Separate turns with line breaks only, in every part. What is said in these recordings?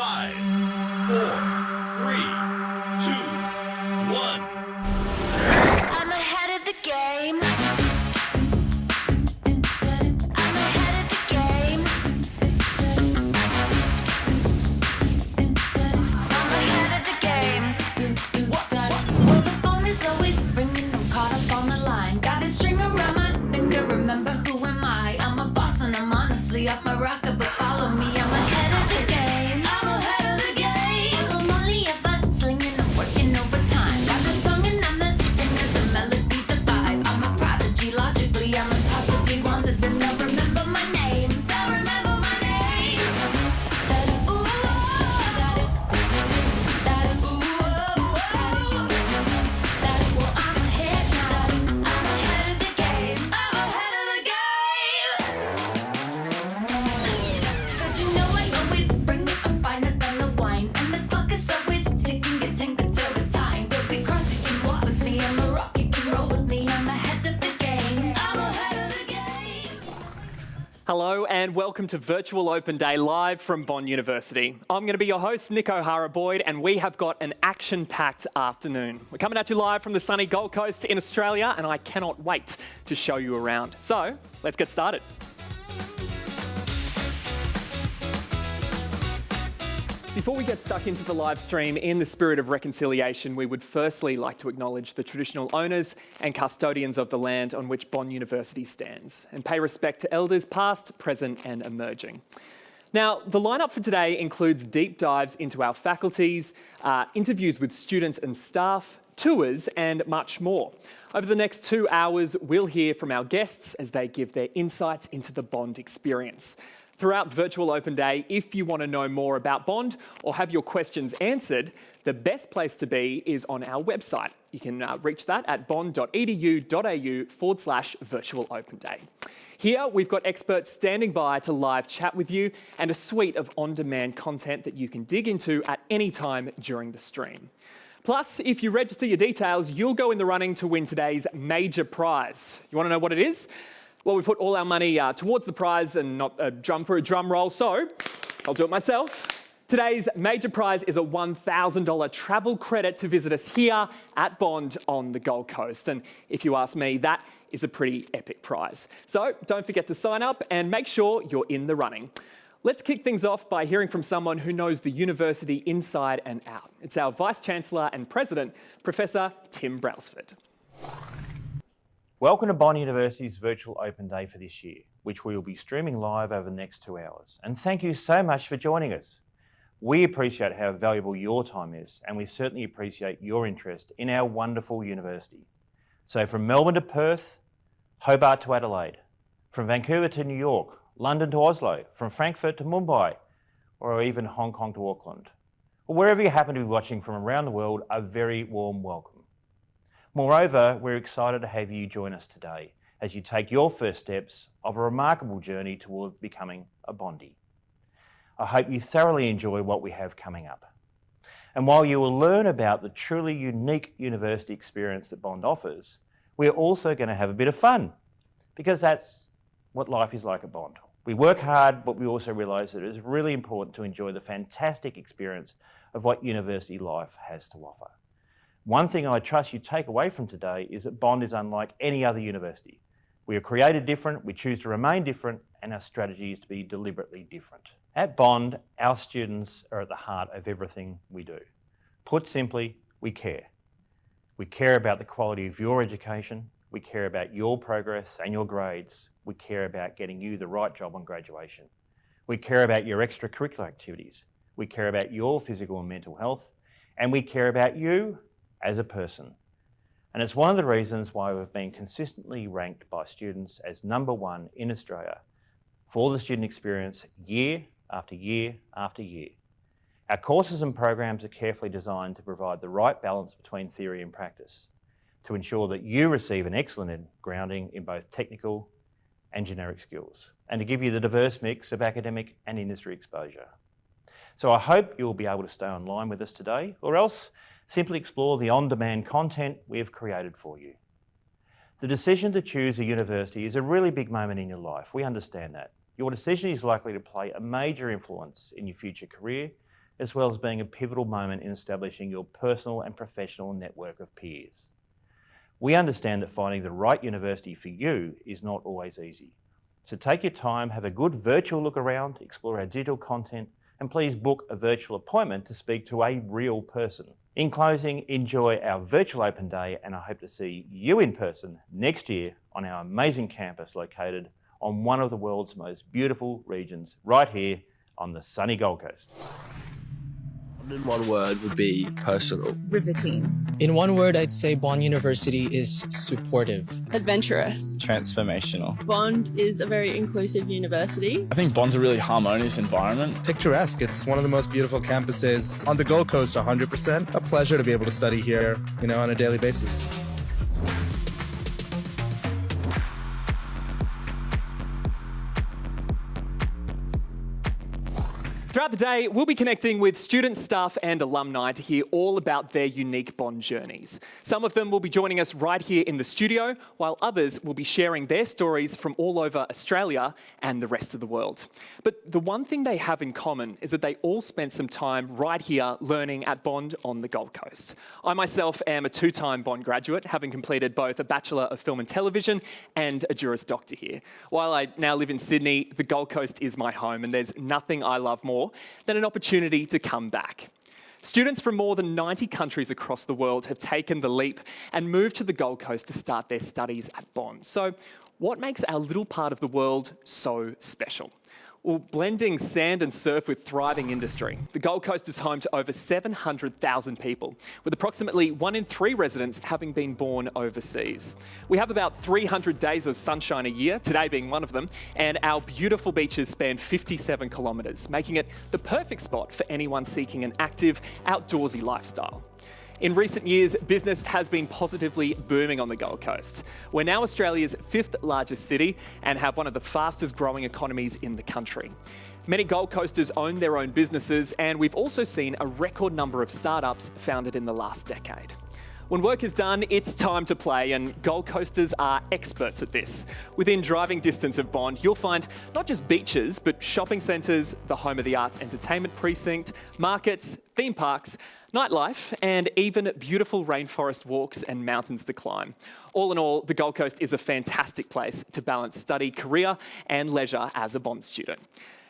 5, 4, 3, 2, 1.
I'm ahead of the game. I'm ahead of the game. I'm ahead of the game. Well, the phone is always ringing. I'm caught up on the line. Got a string around my finger. Remember who am I? I'm a boss and I'm honestly off my rocker, but follow me. I'm ahead of the game. I'm ahead of the game. I'm only ever slinging. I'm working overtime. Got the song and I'm the singer. The melody, the vibe. I'm a prodigy. Logically, I'm impossibly wanted. And they'll remember my name. They'll remember my name. Ooh, well, I'm ahead now. I'm ahead of the game. I'm ahead of the game. Said you know I always bring it up finer than the wine, and the clock is always ticking, getting till the time. Baby, cross you can walk with me, I'm a rock you can roll with me. I'm ahead of the game. I'm ahead of the game.
Hello and welcome to Virtual Open Day live from Bond University. I'm going to be your host, Nick O'Hara-Boyd, and we have got an action-packed afternoon. We're coming at you live from the sunny Gold Coast in Australia, and I cannot wait to show you around. So, let's get started. Before we get stuck into the live stream, in the spirit of reconciliation, we would firstly like to acknowledge the traditional owners and custodians of the land on which Bond University stands, and pay respect to elders past, present and emerging. Now, the lineup for today includes deep dives into our faculties, interviews with students and staff, tours and much more. Over the next 2 hours, we'll hear from our guests as they give their insights into the Bond experience. Throughout Virtual Open Day, if you want to know more about Bond or have your questions answered, the best place to be is on our website. You can reach that at bond.edu.au/Virtual Open Day. Here, we've got experts standing by to live chat with you and a suite of on-demand content that you can dig into at any time during the stream. Plus, if you register your details, you'll go in the running to win today's major prize. You want to know what it is? Well, we put all our money towards the prize and not a drum for a drum roll, so I'll do it myself. Today's major prize is a $1,000 travel credit to visit us here at Bond on the Gold Coast. And if you ask me, that is a pretty epic prize. So don't forget to sign up and make sure you're in the running. Let's kick things off by hearing from someone who knows the university inside and out. It's our Vice-Chancellor and President, Professor Tim Brailsford.
Welcome to Bond University's Virtual Open Day for this year, which we will be streaming live over the next 2 hours. And thank you so much for joining us. We appreciate how valuable your time is, and we certainly appreciate your interest in our wonderful university. So from Melbourne to Perth, Hobart to Adelaide, from Vancouver to New York, London to Oslo, from Frankfurt to Mumbai, or even Hong Kong to Auckland, or wherever you happen to be watching from around the world, a very warm welcome. Moreover, we're excited to have you join us today as you take your first steps of a remarkable journey toward becoming a Bondie. I hope you thoroughly enjoy what we have coming up. And while you will learn about the truly unique university experience that Bond offers, we're also going to have a bit of fun, because that's what life is like at Bond. We work hard, but we also realise that it is really important to enjoy the fantastic experience of what university life has to offer. One thing I trust you take away from today is that Bond is unlike any other university. We are created different, we choose to remain different, and our strategy is to be deliberately different. At Bond, our students are at the heart of everything we do. Put simply, we care. We care about the quality of your education, we care about your progress and your grades, we care about getting you the right job on graduation. We care about your extracurricular activities, we care about your physical and mental health, and we care about you as a person. And it's one of the reasons why we've been consistently ranked by students as #1 in Australia for the student experience year after year after year. Our courses and programs are carefully designed to provide the right balance between theory and practice to ensure that you receive an excellent grounding in both technical and generic skills, and to give you the diverse mix of academic and industry exposure. So I hope you'll be able to stay online with us today, or else simply explore the on-demand content we have created for you. The decision to choose a university is a really big moment in your life. We understand that. Your decision is likely to play a major influence in your future career, as well as being a pivotal moment in establishing your personal and professional network of peers. We understand that finding the right university for you is not always easy. So take your time, have a good virtual look around, explore our digital content, and please book a virtual appointment to speak to a real person. In closing, enjoy our virtual open day, and I hope to see you in person next year on our amazing campus located on one of the world's most beautiful regions, right here on the sunny Gold Coast.
In one word would be personal.
Riveting.
In one word, I'd say Bond University is supportive.
Adventurous.
Transformational.
Bond is a very inclusive university.
I think Bond's a really harmonious environment.
Picturesque. It's one of the most beautiful campuses on the Gold Coast, 100%. A pleasure to be able to study here, on a daily basis.
Throughout the day, we'll be connecting with students, staff and alumni to hear all about their unique Bond journeys. Some of them will be joining us right here in the studio, while others will be sharing their stories from all over Australia and the rest of the world. But the one thing they have in common is that they all spent some time right here learning at Bond on the Gold Coast. I myself am a two-time Bond graduate, having completed both a Bachelor of Film and Television and a Juris Doctor here. While I now live in Sydney, the Gold Coast is my home, and there's nothing I love more than an opportunity to come back. Students from more than 90 countries across the world have taken the leap and moved to the Gold Coast to start their studies at Bond. So, what makes our little part of the world so special? Well, blending sand and surf with thriving industry, the Gold Coast is home to over 700,000 people, with approximately 1 in 3 residents having been born overseas. We have about 300 days of sunshine a year, today being one of them, and our beautiful beaches span 57 kilometres, making it the perfect spot for anyone seeking an active, outdoorsy lifestyle. In recent years, business has been positively booming on the Gold Coast. We're now Australia's 5th largest city and have one of the fastest growing economies in the country. Many Gold Coasters own their own businesses, and we've also seen a record number of startups founded in the last decade. When work is done, it's time to play, and Gold Coasters are experts at this. Within driving distance of Bond, you'll find not just beaches, but shopping centres, the home of the Arts Entertainment Precinct, markets, theme parks, nightlife, and even beautiful rainforest walks and mountains to climb. All in all, the Gold Coast is a fantastic place to balance study, career, and leisure as a Bond student.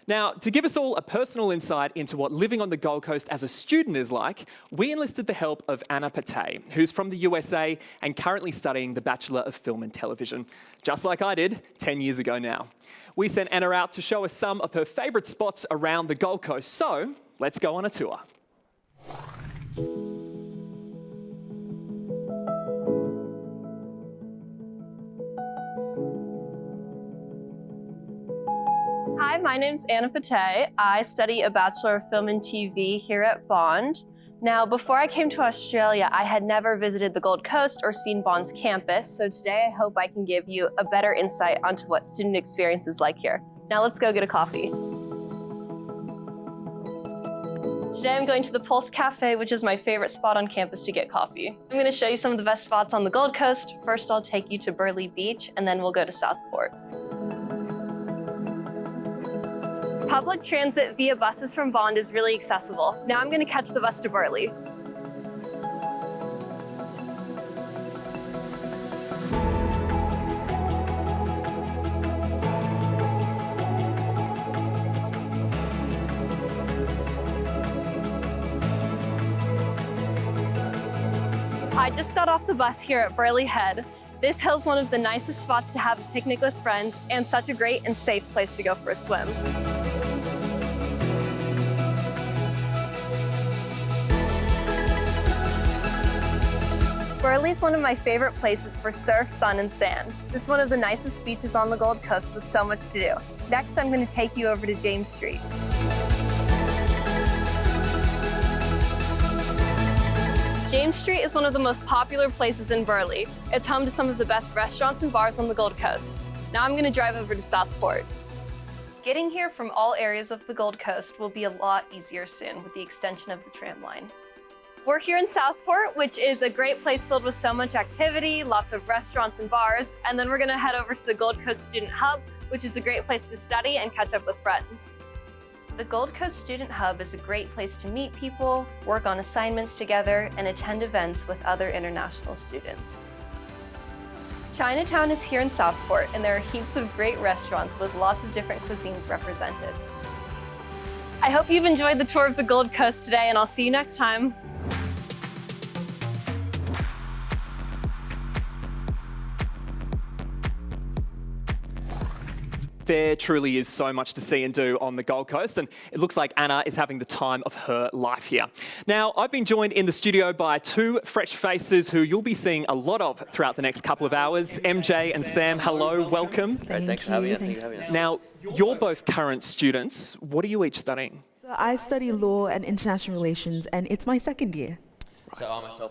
Now, to give us all a personal insight into what living on the Gold Coast as a student is like, we enlisted the help of Anna Pate, who's from the USA and currently studying the Bachelor of Film and Television, just like I did 10 years ago now. We sent Anna out to show us some of her favourite spots around the Gold Coast, so let's go on a tour.
Hi, my name's Anna Pate. I study a Bachelor of Film and TV here at Bond. Now, before I came to Australia, I had never visited the Gold Coast or seen Bond's campus, so today I hope I can give you a better insight onto what student experience is like here. Now let's go get a coffee. Today I'm going to the Pulse Cafe, which is my favorite spot on campus to get coffee. I'm going to show you some of the best spots on the Gold Coast. First, I'll take you to Burleigh Beach, and then we'll go to Southport. Public transit via buses from Bond is really accessible. Now I'm going to catch the bus to Burleigh. I just got off the bus here at Burleigh Head. This hill's one of the nicest spots to have a picnic with friends and such a great and safe place to go for a swim. Burleigh's one of my favorite places for surf, sun, and sand. This is one of the nicest beaches on the Gold Coast with so much to do. Next, I'm going to take you over to James Street. James Street is one of the most popular places in Burleigh. It's home to some of the best restaurants and bars on the Gold Coast. Now I'm going to drive over to Southport. Getting here from all areas of the Gold Coast will be a lot easier soon with the extension of the tram line. We're here in Southport, which is a great place filled with so much activity, lots of restaurants and bars, and then we're going to head over to the Gold Coast Student Hub, which is a great place to study and catch up with friends. The Gold Coast Student Hub is a great place to meet people, work on assignments together, and attend events with other international students. Chinatown is here in Southport, and there are heaps of great restaurants with lots of different cuisines represented. I hope you've enjoyed the tour of the Gold Coast today, and I'll see you next time.
There truly is so much to see and do on the Gold Coast, and it looks like Anna is having the time of her life here. Now, I've been joined in the studio by two fresh faces who you'll be seeing a lot of throughout the next couple of hours. MJ and Sam, hello, welcome.
Great, thanks for having us.
Now, you're both current students. What are you each studying?
I study law and international relations, and it's my second year.
So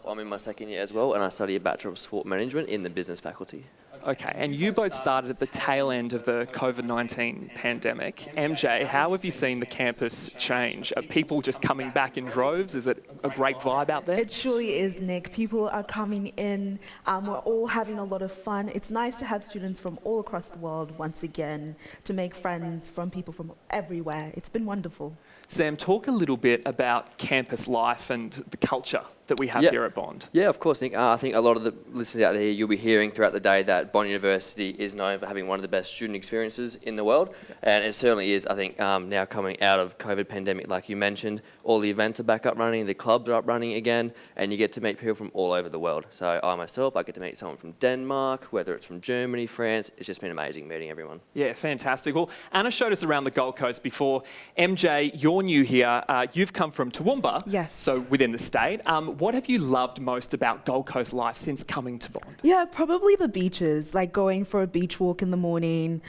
I'm in my second year as well, and I study a Bachelor of Sport Management in the business faculty.
Okay, and you both started at the tail end of the COVID-19 pandemic. MJ, how have you seen the campus change? Are people just coming back in droves? Is it a great vibe out there?
It surely is, Nick. People are coming in. We're all having a lot of fun. It's nice to have students from all across the world once again, to make friends from people from everywhere. It's been wonderful.
Sam, talk a little bit about campus life and the culture that we have here at Bond.
Yeah, of course, Nick. I think a lot of the listeners out here, you'll be hearing throughout the day that Bond University is known for having one of the best student experiences in the world. And it certainly is, I think, now coming out of COVID pandemic, like you mentioned, all the events are back up running, the clubs are up running again, and you get to meet people from all over the world. So I get to meet someone from Denmark, whether it's from Germany, France. It's just been amazing meeting everyone.
Yeah, fantastic. Well, Anna showed us around the Gold Coast before. MJ, you're new here. You've come from Toowoomba,
yes.
So within the state. What have you loved most about Gold Coast life since coming to Bond?
Yeah, probably the beaches, like going for a beach walk in the morning,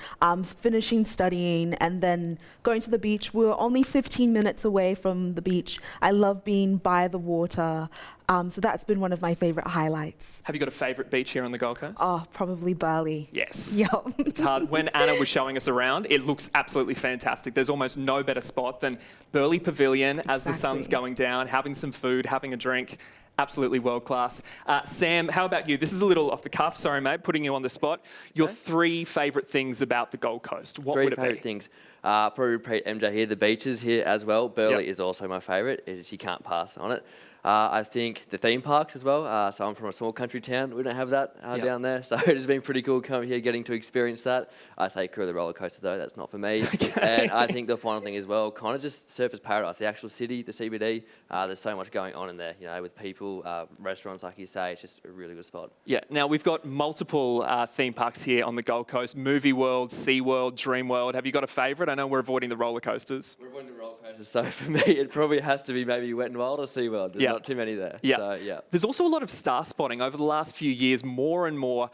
finishing studying, and then going to the beach. We were only 15 minutes away from the beach. I love being by the water. So that's been one of my favourite highlights.
Have you got a favourite beach here on the Gold Coast?
Oh, probably Burleigh.
Yes.
Yep.
It's hard. When Anna was showing us around, it looks absolutely fantastic. There's almost no better spot than Burleigh Pavilion as the sun's going down, having some food, having a drink. Absolutely world class. Sam, how about you? This is a little off the cuff. Sorry, mate, putting you on the spot. Your three favourite things about the Gold Coast. What would it be?
Three favourite things. Probably repeat MJ here. The beaches here as well. Burleigh is also my favourite. You can't pass on it. I think the theme parks as well. So I'm from a small country town. We don't have that down there. So it has been pretty cool coming here, getting to experience that. I say crew of the roller coaster though. That's not for me. And I think the final thing as well, kind of just Surfers Paradise, the actual city, the CBD. There's so much going on in there, you know, with people, restaurants, like you say. It's just a really good spot. Yeah.
Now, we've got multiple theme parks here on the Gold Coast. Movie World, SeaWorld, Dream World. Have you got a favourite? I know we're avoiding the roller coasters.
We're avoiding the roller coasters. So for me, it probably has to be maybe Wet n Wild or SeaWorld. There's not too many there.
Yeah.
So, yeah.
There's also a lot of star spotting. Over the last few years, more and more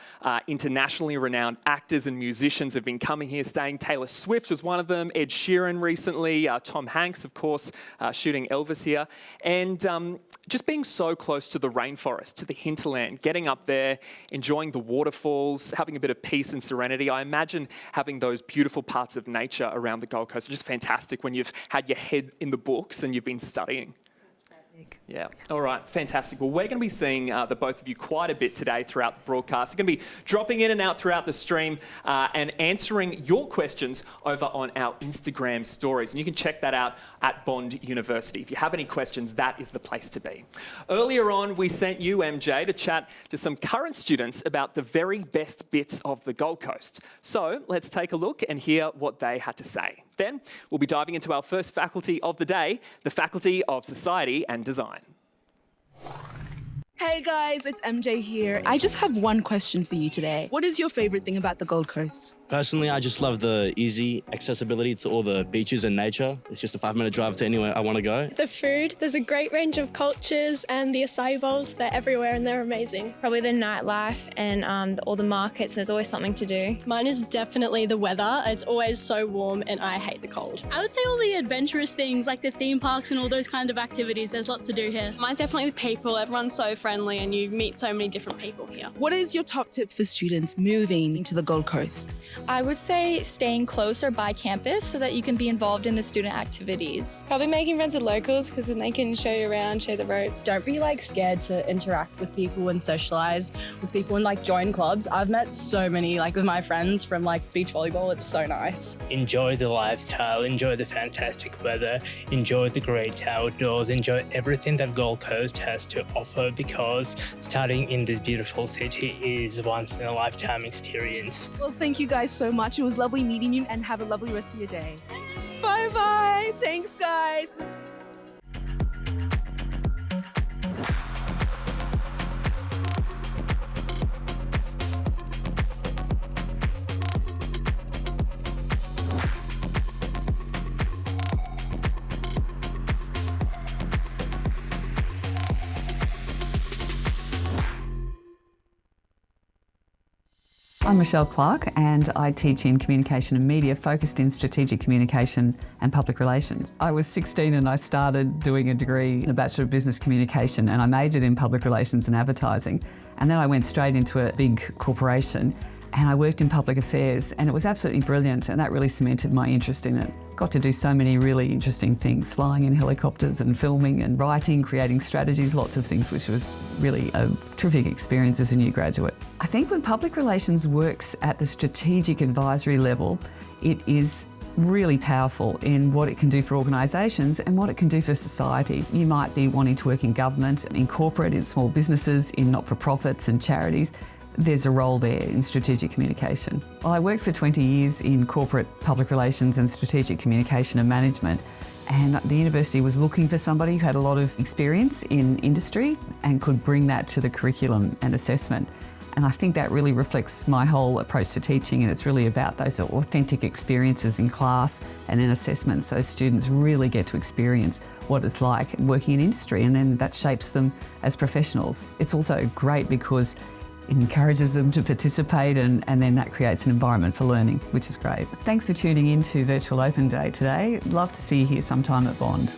internationally renowned actors and musicians have been coming here, staying. Taylor Swift was one of them, Ed Sheeran recently, Tom Hanks, of course, shooting Elvis here. And just being so close to the rainforest, to the hinterland, getting up there, enjoying the waterfalls, having a bit of peace and serenity. I imagine having those beautiful parts of nature around the Gold Coast are just fantastic when you've had your head in the books and you've been studying. Yeah. All right. Fantastic. Well, we're going to be seeing the both of you quite a bit today throughout the broadcast. You're going to be dropping in and out throughout the stream and answering your questions over on our Instagram stories. And you can check that out at Bond University. If you have any questions, that is the place to be. Earlier on, we sent you, MJ, to chat to some current students about the very best bits of the Gold Coast. So let's take a look and hear what they had to say. Then we'll be diving into our first faculty of the day, the Faculty of Society and Design.
Hey guys, it's MJ here. I just have one question for you today. What is your favorite thing about the Gold Coast?
Personally, I just love the easy accessibility to all the beaches and nature. It's just a 5-minute drive to anywhere I want to go.
The food, there's a great range of cultures, and the acai bowls, they're everywhere and they're amazing.
Probably the nightlife and all the markets, there's always something to do.
Mine is definitely the weather. It's always so warm and I hate the cold. I would say all the adventurous things like the theme parks and all those kind of activities. There's lots to do here.
Mine's definitely the people. Everyone's so friendly and you meet so many different people here.
What is your top tip for students moving to the Gold Coast?
I would say staying close or by campus so that you can be involved in the student activities.
Probably making friends with locals because then they can show you around, show the ropes.
Don't be scared to interact with people and socialize with people and join clubs. I've met so many with my friends from beach volleyball. It's so nice.
Enjoy the lifestyle, enjoy the fantastic weather, enjoy the great outdoors, enjoy everything that Gold Coast has to offer, because studying in this beautiful city is once in a lifetime experience.
Well, thank you guys so much. It was lovely meeting you, and have a lovely rest of your day. Bye-bye. Thanks, guys.
I'm Michelle Clark and I teach in communication and media, focused in strategic communication and public relations. I was 16 and I started doing a degree in a Bachelor of Business Communication, and I majored in public relations and advertising. And then I went straight into a big corporation and I worked in public affairs, and it was absolutely brilliant, and that really cemented my interest in it. Got to do so many really interesting things, flying in helicopters and filming and writing, creating strategies, lots of things, which was really a terrific experience as a new graduate. I think when public relations works at the strategic advisory level, it is really powerful in what it can do for organisations and what it can do for society. You might be wanting to work in government, in corporate, in small businesses, in not-for-profits and charities. There's a role there in strategic communication. Well, I worked for 20 years in corporate public relations and strategic communication and management, and the university was looking for somebody who had a lot of experience in industry and could bring that to the curriculum and assessment. And I think that really reflects my whole approach to teaching, and it's really about those authentic experiences in class and in assessment, so students really get to experience what it's like working in industry, and then that shapes them as professionals. It's also great because it encourages them to participate, and then that creates an environment for learning, which is great. Thanks for tuning in to Virtual Open Day today. Love to see you here sometime at Bond.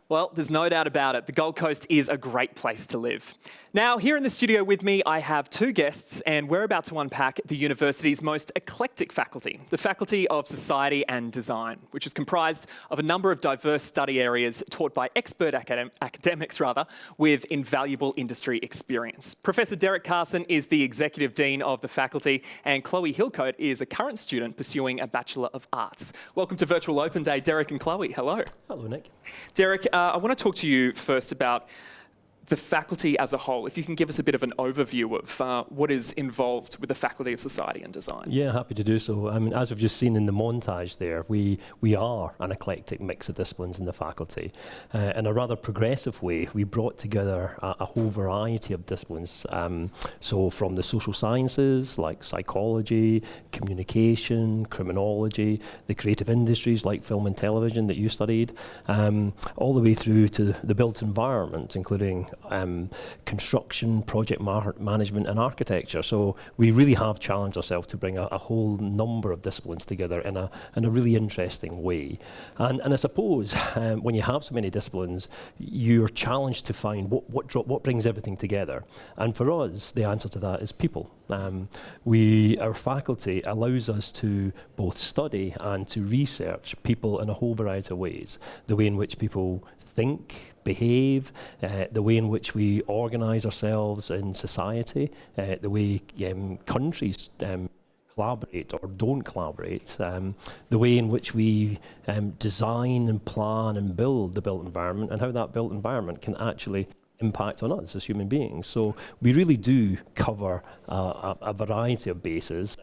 Well, there's no doubt about it. The Gold Coast is a great place to live. Now, here in the studio with me, I have two guests, and we're about to unpack the university's most eclectic faculty, the Faculty of Society and Design, which is comprised of a number of diverse study areas taught by expert academics with invaluable industry experience. Professor Derek Carson is the Executive Dean of the faculty, and Chloe Hillcoat is a current student pursuing a Bachelor of Arts. Welcome to Virtual Open Day, Derek and Chloe. Hello.
Hello, Nick.
Derek, I want to talk to you first about the faculty as a whole. If you can give us a bit of an overview of what is involved with the Faculty of Society and Design.
Yeah, happy to do so. I mean, as we've just seen in the montage there, we are an eclectic mix of disciplines in the faculty. In a rather progressive way, we brought together a whole variety of disciplines. So from the social sciences, like psychology, communication, criminology, the creative industries like film and television that you studied, all the way through to the built environment, including construction, project management and architecture. So we really have challenged ourselves to bring a whole number of disciplines together in a really interesting way. And I suppose when you have so many disciplines, you're challenged to find what brings everything together. And for us, the answer to that is people. Our faculty allows us to both study and to research people in a whole variety of ways. The way in which people think, behave, the way in which we organise ourselves in society, the way countries collaborate or don't collaborate, the way in which we design and plan and build the built environment, and how that built environment can actually impact on us as human beings. So we really do cover a variety of bases,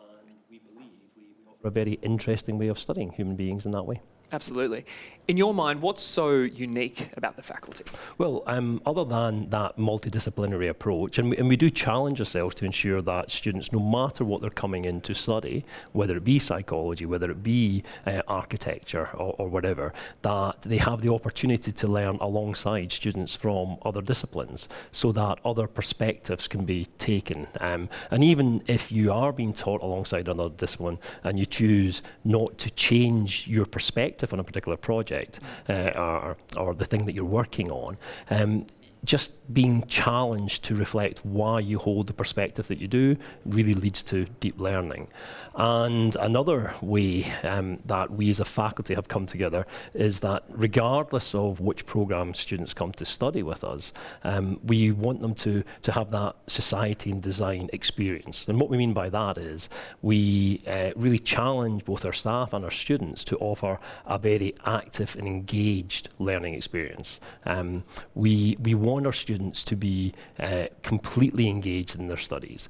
and we believe we offer a very interesting way of studying human beings in that way.
Absolutely. In your mind, what's so unique about the faculty?
Well, other than that multidisciplinary approach, and we do challenge ourselves to ensure that students, no matter what they're coming in to study, whether it be psychology, whether it be architecture or whatever, that they have the opportunity to learn alongside students from other disciplines, so that other perspectives can be taken. And even if you are being taught alongside another discipline and you choose not to change your perspective perspective on a particular project or the thing that you're working on, just being challenged to reflect why you hold the perspective that you do really leads to deep learning. And another way that we as a faculty have come together is that regardless of which program students come to study with us, we want them to have that society and design experience. And what we mean by that is we really challenge both our staff and our students to offer a very active and engaged learning experience. We want our students to be completely engaged in their studies.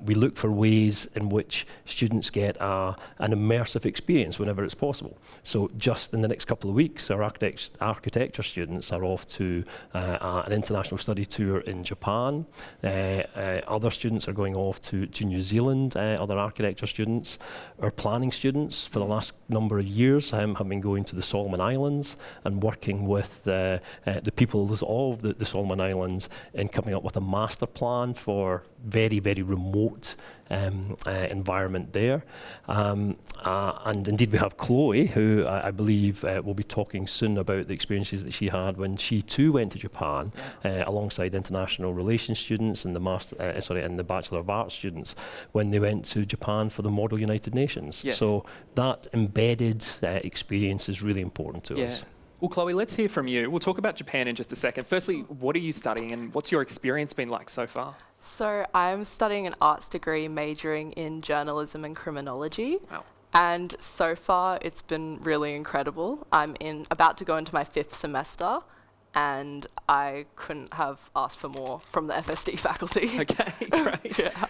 We look for ways in which students get an immersive experience whenever it's possible. So just in the next couple of weeks, our architecture students are off to an international study tour in Japan. Other students are going off to New Zealand, other architecture students. Our planning students for the last number of years have been going to the Solomon Islands and working with the peoples of the Solomon Islands in coming up with a master plan for very, very remote environment there. And indeed we have Chloe, who I believe will be talking soon about the experiences that she had when she too went to Japan alongside international relations students and the Bachelor of Arts students when they went to Japan for the Model United Nations.
Yes.
So that embedded experience is really important to us.
Well, Chloe, let's hear from you. We'll talk about Japan in just a second. Firstly, what are you studying and what's your experience been like so far?
So I'm studying an arts degree majoring in journalism and criminology.
Wow.
And so far it's been really incredible. I'm about to go into my 5th semester and I couldn't have asked for more from the FSD faculty.
Okay, great.
Yeah.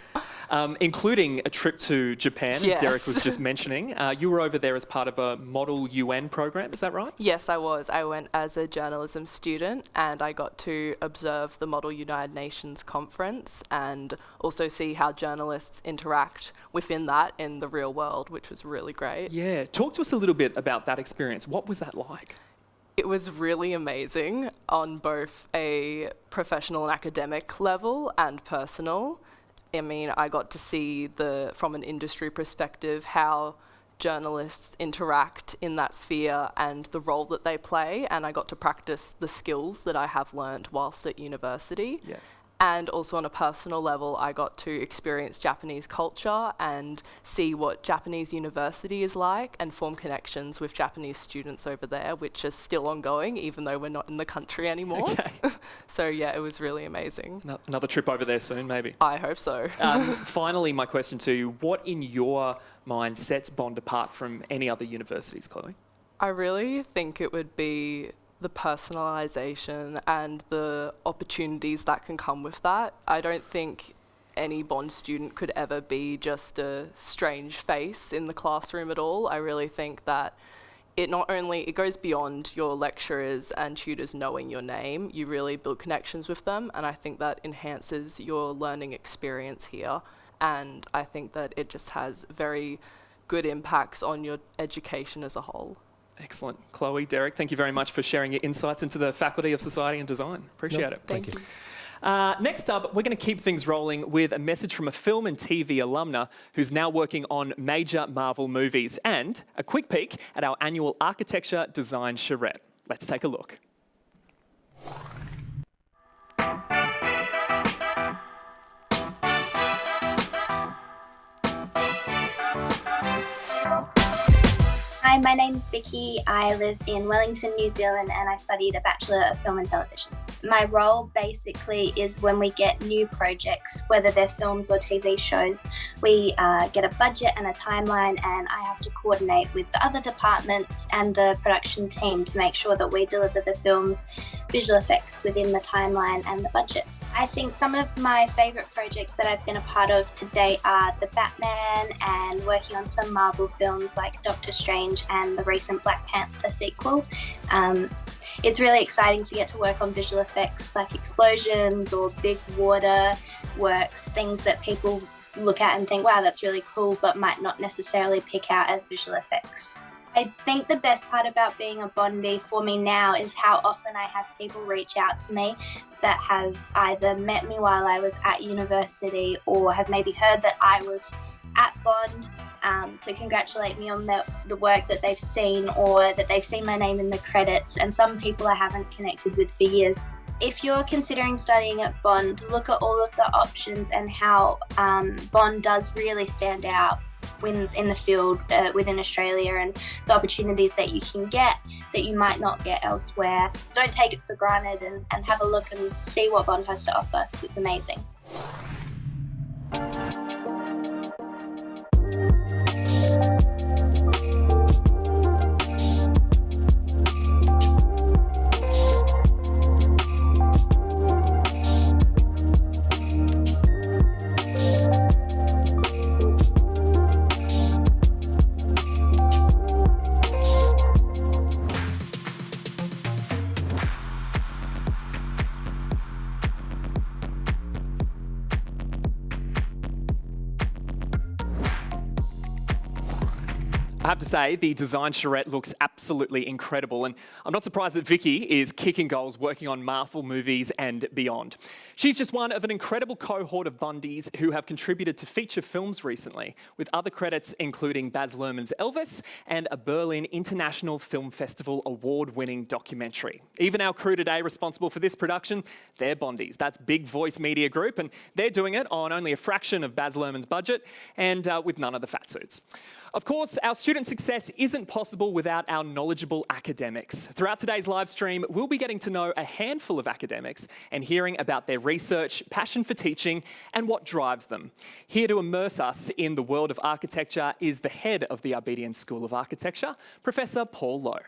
Including a trip to Japan, as
Yes.
Derek was just mentioning. You were over there as part of a Model UN program, is that right?
Yes, I was. I went as a journalism student and I got to observe the Model United Nations conference and also see how journalists interact within that in the real world, which was really great.
Yeah, talk to us a little bit about that experience. What was that like?
It was really amazing on both a professional and academic level and personal. I mean, I got to see from an industry perspective how journalists interact in that sphere and the role that they play, and I got to practice the skills that I have learned whilst at university.
Yes.
And also on a personal level, I got to experience Japanese culture and see what Japanese university is like and form connections with Japanese students over there, which is still ongoing, even though we're not in the country anymore.
Okay.
So yeah, it was really amazing.
Another trip over there soon, maybe.
I hope so.
Finally, my question to you, what in your mind sets Bond apart from any other universities, Chloe?
I really think it would be the personalisation and the opportunities that can come with that. I don't think any Bond student could ever be just a strange face in the classroom at all. I really think that it goes beyond your lecturers and tutors knowing your name. You really build connections with them, and I think that enhances your learning experience here. And I think that it just has very good impacts on your education as a whole.
Excellent. Chloe, Derek, thank you very much for sharing your insights into the Faculty of Society and Design. Appreciate it.
Thank you.
Next up, we're going to keep things rolling with a message from a film and TV alumna who's now working on major Marvel movies and a quick peek at our annual Architecture Design Charrette. Let's take a look.
Hi, my name's Vicky. I live in Wellington, New Zealand, and I studied a Bachelor of Film and Television. My role basically is when we get new projects, whether they're films or TV shows, we get a budget and a timeline, and I have to coordinate with the other departments and the production team to make sure that we deliver the film's visual effects within the timeline and the budget. I think some of my favourite projects that I've been a part of to date are The Batman and working on some Marvel films like Doctor Strange and the recent Black Panther sequel. It's really exciting to get to work on visual effects like explosions or big water works, things that people look at and think, wow, that's really cool, but might not necessarily pick out as visual effects. I think the best part about being a Bondie for me now is how often I have people reach out to me that have either met me while I was at university or have maybe heard that I was at Bond to congratulate me on the work that they've seen, or that they've seen my name in the credits, and some people I haven't connected with for years. If you're considering studying at Bond, look at all of the options and how Bond does really stand out in the field within Australia, and the opportunities that you can get that you might not get elsewhere. Don't take it for granted, and have a look and see what Bond has to offer, because it's amazing.
I have to say, the design charrette looks absolutely incredible, and I'm not surprised that Vicky is kicking goals working on Marvel movies and beyond. She's just one of an incredible cohort of Bundies who have contributed to feature films recently, with other credits including Baz Luhrmann's Elvis and a Berlin International Film Festival award-winning documentary. Even our crew today responsible for this production, they're Bundies. That's Big Voice Media Group, and they're doing it on only a fraction of Baz Luhrmann's budget and with none of the fat suits. Of course, our student success isn't possible without our knowledgeable academics. Throughout today's live stream, we'll be getting to know a handful of academics and hearing about their research, passion for teaching, and what drives them. Here to immerse us in the world of architecture is the head of the Abedian School of Architecture, Professor Paul Lowe.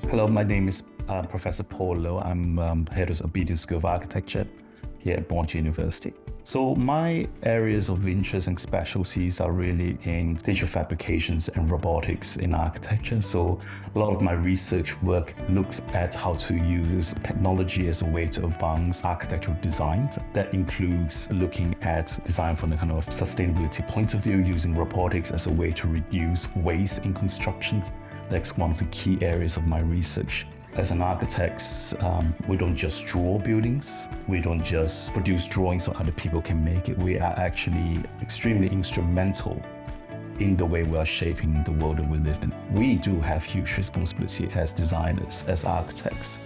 Hello, my name is Professor Paul Lowe. I'm head of Abedian School of Architecture here at Bond University. So my areas of interest and specialties are really in digital fabrications and robotics in architecture. So a lot of my research work looks at how to use technology as a way to advance architectural design. That includes looking at design from the kind of sustainability point of view, using robotics as a way to reduce waste in construction. That's one of the key areas of my research. As an architect, we don't just draw buildings. We don't just produce drawings so other people can make it. We are actually extremely instrumental in the way we are shaping the world that we live in. We do have huge responsibility as designers, as architects,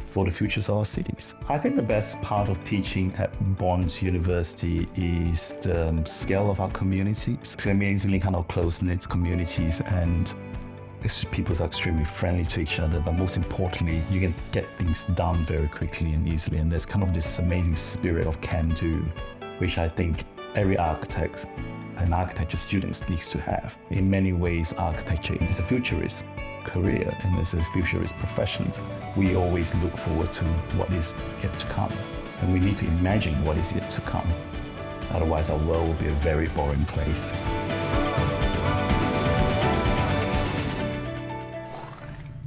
for the futures of our cities. I think the best part of teaching at Bond University is the scale of our communities. It's amazingly kind of close-knit communities, and people are extremely friendly to each other, but most importantly, you can get things done very quickly and easily. And there's kind of this amazing spirit of can-do, which I think every architect and architecture students needs to have. In many ways, architecture is a futurist career and as a futurist profession. We always look forward to what is yet to come, and we need to imagine what is yet to come. Otherwise, our world will be a very boring place.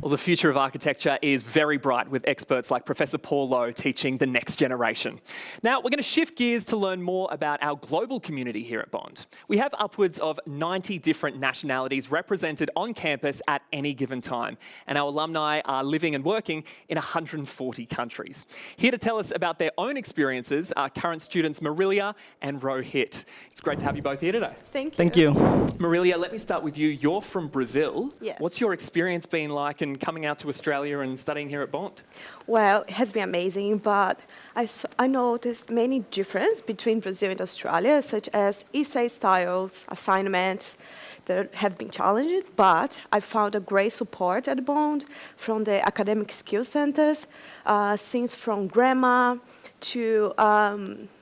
Well, the future of architecture is very bright with experts like Professor Paul Lowe teaching the next generation. Now, we're going to shift gears to learn more about our global community here at Bond. We have upwards of 90 different nationalities represented on campus at any given time, and our alumni are living and working in 140 countries. Here to tell us about their own experiences are current students Marilia and Rohit. It's great to have you both here today.
Thank you.
Thank you.
Marilia, let me start with you. You're from Brazil.
Yes.
What's your experience been like in coming out to Australia and studying here at Bond?
Well, it has been amazing, but I noticed many differences between Brazil and Australia, such as essay styles, assignments that have been challenging, but I found a great support at Bond from the academic skill centers, things from grammar to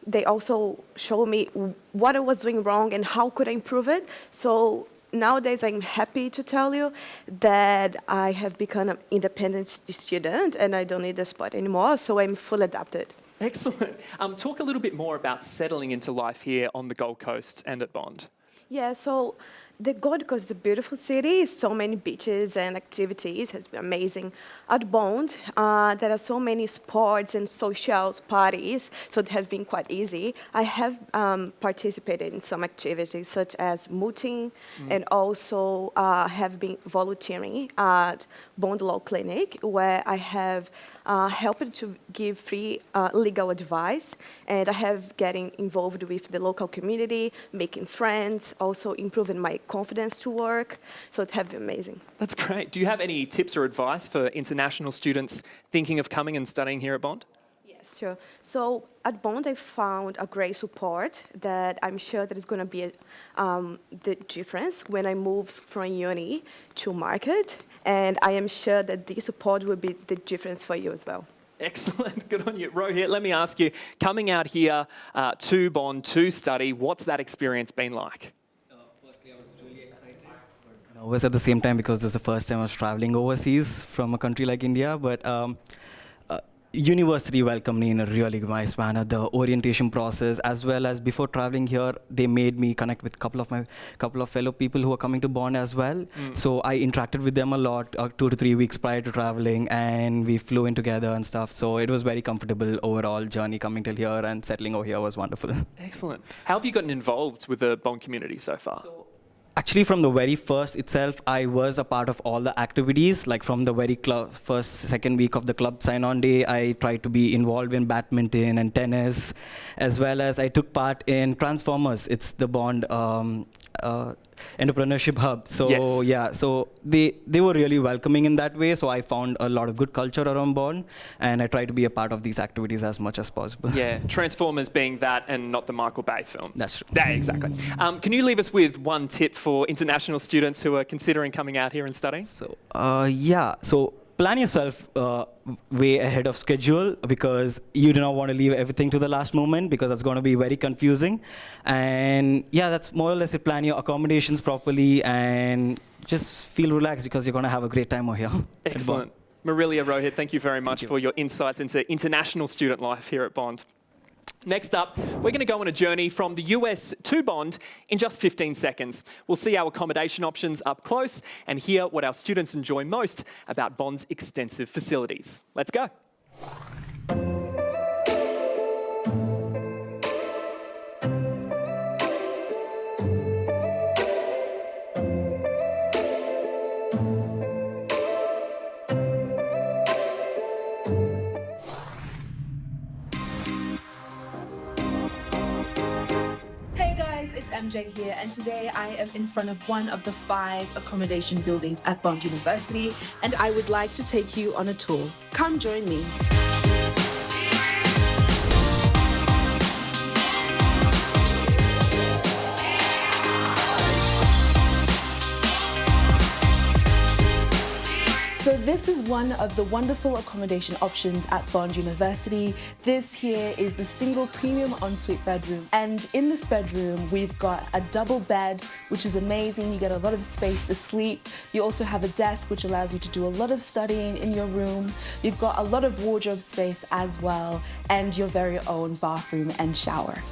they also showed me what I was doing wrong and how could I improve it. So nowadays, I'm happy to tell you that I have become an independent student and I don't need the spot anymore, so I'm fully adapted.
Excellent. Talk a little bit more about settling into life here on the Gold Coast and at Bond.
Yeah, so the Gold Coast is a beautiful city, so many beaches and activities, has been amazing. At Bond, there are so many sports and social parties, so it has been quite easy. I have participated in some activities such as mooting and also have been volunteering at Bond Law Clinic, where I have helped to give free legal advice, and I have getting involved with the local community, making friends, also improving my confidence to work. So it has been amazing.
That's great. Do you have any tips or advice for international students thinking of coming and studying here at Bond?
Yes, sure. So at Bond, I found a great support that I'm sure that is going to be the difference when I move from uni to market. And I am sure that this support will be the difference for you as well.
Excellent. Good on you. Rohit, let me ask you, coming out here to Bond to study, what's that experience been like?
Nervous at the same time because this is the first time I was traveling overseas from a country like India, but university welcomed me in a really nice manner. The orientation process, as well as before traveling here, they made me connect with couple of fellow people who are coming to Bond as well. So I interacted with them a lot 2 to 3 weeks prior to traveling, and we flew in together and stuff. So it was very comfortable overall journey coming till here, and settling over here was wonderful.
Excellent. How have you gotten involved with the Bond community so far?
Actually, from the very first itself, I was a part of all the activities. Like from the very second week of the club sign-on day, I tried to be involved in badminton and tennis, as well as I took part in Transformers. It's the Bond entrepreneurship hub. So
Yes.
yeah, so they were really welcoming in that way. So I found a lot of good culture around Bond, and I try to be a part of these activities as much as possible.
Yeah, Transformers being that and not the Michael Bay film.
That's true.
Yeah, exactly. Can you leave us with one tip for international students who are considering coming out here and studying?
So plan yourself way ahead of schedule, because you do not want to leave everything to the last moment, because that's going to be very confusing. And yeah, that's more or less it. Plan your accommodations properly and just feel relaxed, because you're going to have a great time over here.
Excellent. Marilia, Rohit, thank you very much for your insights into international student life here at Bond. Next up, we're going to go on a journey from the US to Bond in just 15 seconds. We'll see our accommodation options up close and hear what our students enjoy most about Bond's extensive facilities. Let's go.
It's MJ here, and today I am in front of one of the 5 accommodation buildings at Bond University, and I would like to take you on a tour. Come join me. So this is one of the wonderful accommodation options at Bond University. This here is the single premium ensuite bedroom. And in this bedroom, we've got a double bed, which is amazing. You get a lot of space to sleep. You also have a desk, which allows you to do a lot of studying in your room. You've got a lot of wardrobe space as well, and your very own bathroom and shower.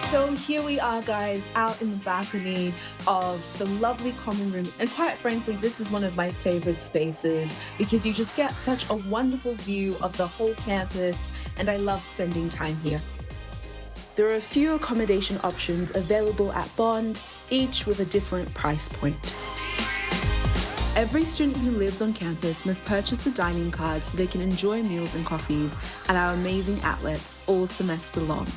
So here we are, guys, out in the balcony of the lovely common room. And quite frankly, this is one of my favorite spaces because you just get such a wonderful view of the whole campus, and I love spending time here. There are a few accommodation options available at Bond, each with a different price point. Every student who lives on campus must purchase a dining card so they can enjoy meals and coffees at our amazing outlets all semester long.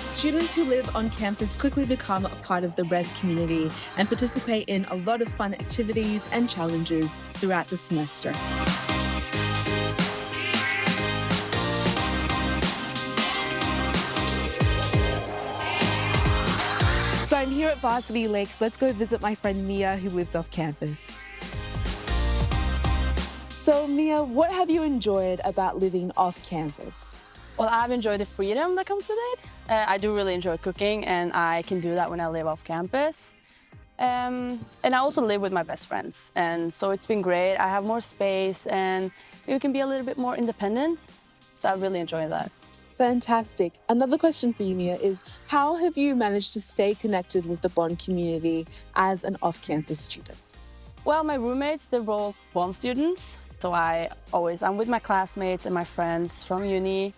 Students who live on campus quickly become a part of the RES community and participate in a lot of fun activities and challenges throughout the semester. So I'm here at Varsity Lakes. Let's go visit my friend Mia, who lives off campus. So Mia, what have you enjoyed about living off campus?
Well, I've enjoyed the freedom that comes with it. I do really enjoy cooking, and I can do that when I live off campus. And I also live with my best friends, and so it's been great. I have more space, and you can be a little bit more independent, so I really enjoy that.
Fantastic. Another question for you, Mia, is how have you managed to stay connected with the Bond community as an off-campus student?
Well, my roommates, they're all Bond students, so I'm with my classmates and my friends from uni.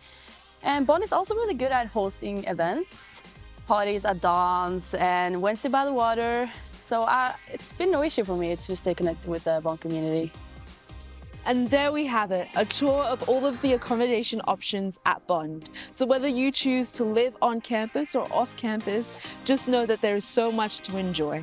And Bond is also really good at hosting events. parties at dance and Wednesday by the water. So it's been no issue for me to just stay connected with the Bond community.
And there we have it, a tour of all of the accommodation options at Bond. So whether you choose to live on campus or off campus, just know that there is so much to enjoy.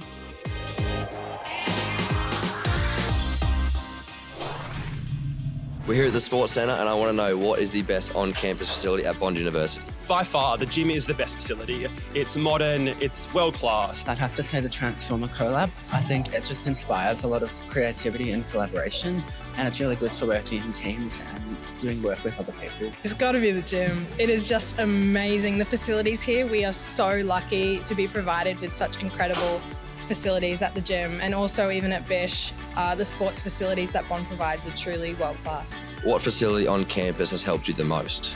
We're here at the Sports Centre and I want to know what is the best on-campus facility at Bond University.
By far, the gym is the best facility. It's modern, it's world-class.
I'd have to say the Transformer Collab. I think it just inspires a lot of creativity and collaboration, and it's really good for working in teams and doing work with other people.
It's got to be the gym. It is just amazing. The facilities here, we are so lucky to be provided with such incredible facilities at the gym, and also even at Bish, the sports facilities that Bond provides are truly world-class.
What facility on campus has helped you the most?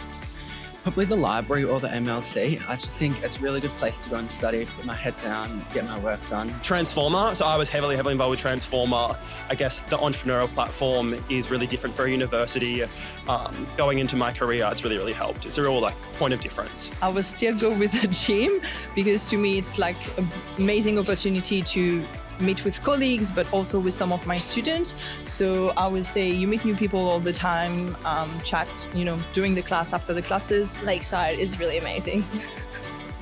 Probably the library or the MLC. I just think it's a really good place to go and study, put my head down, get my work done.
Transformer, so I was heavily involved with Transformer. I guess the entrepreneurial platform is really different for a university. Going into my career, it's really helped. It's a real point of difference.
I will still go with the gym because to me it's like an amazing opportunity to meet with colleagues, but also with some of my students. So I would say you meet new people all the time, chat, during the class, after the classes.
Lakeside is really amazing.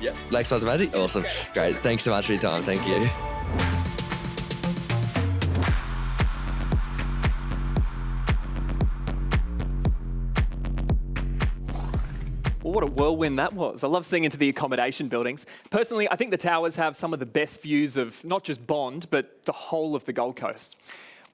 Yeah. Lakeside's amazing? Awesome. Great. Thanks so much for your time. Thank you.
Well, what a whirlwind that was. I love seeing into the accommodation buildings. Personally, I think the towers have some of the best views of not just Bond, but the whole of the Gold Coast.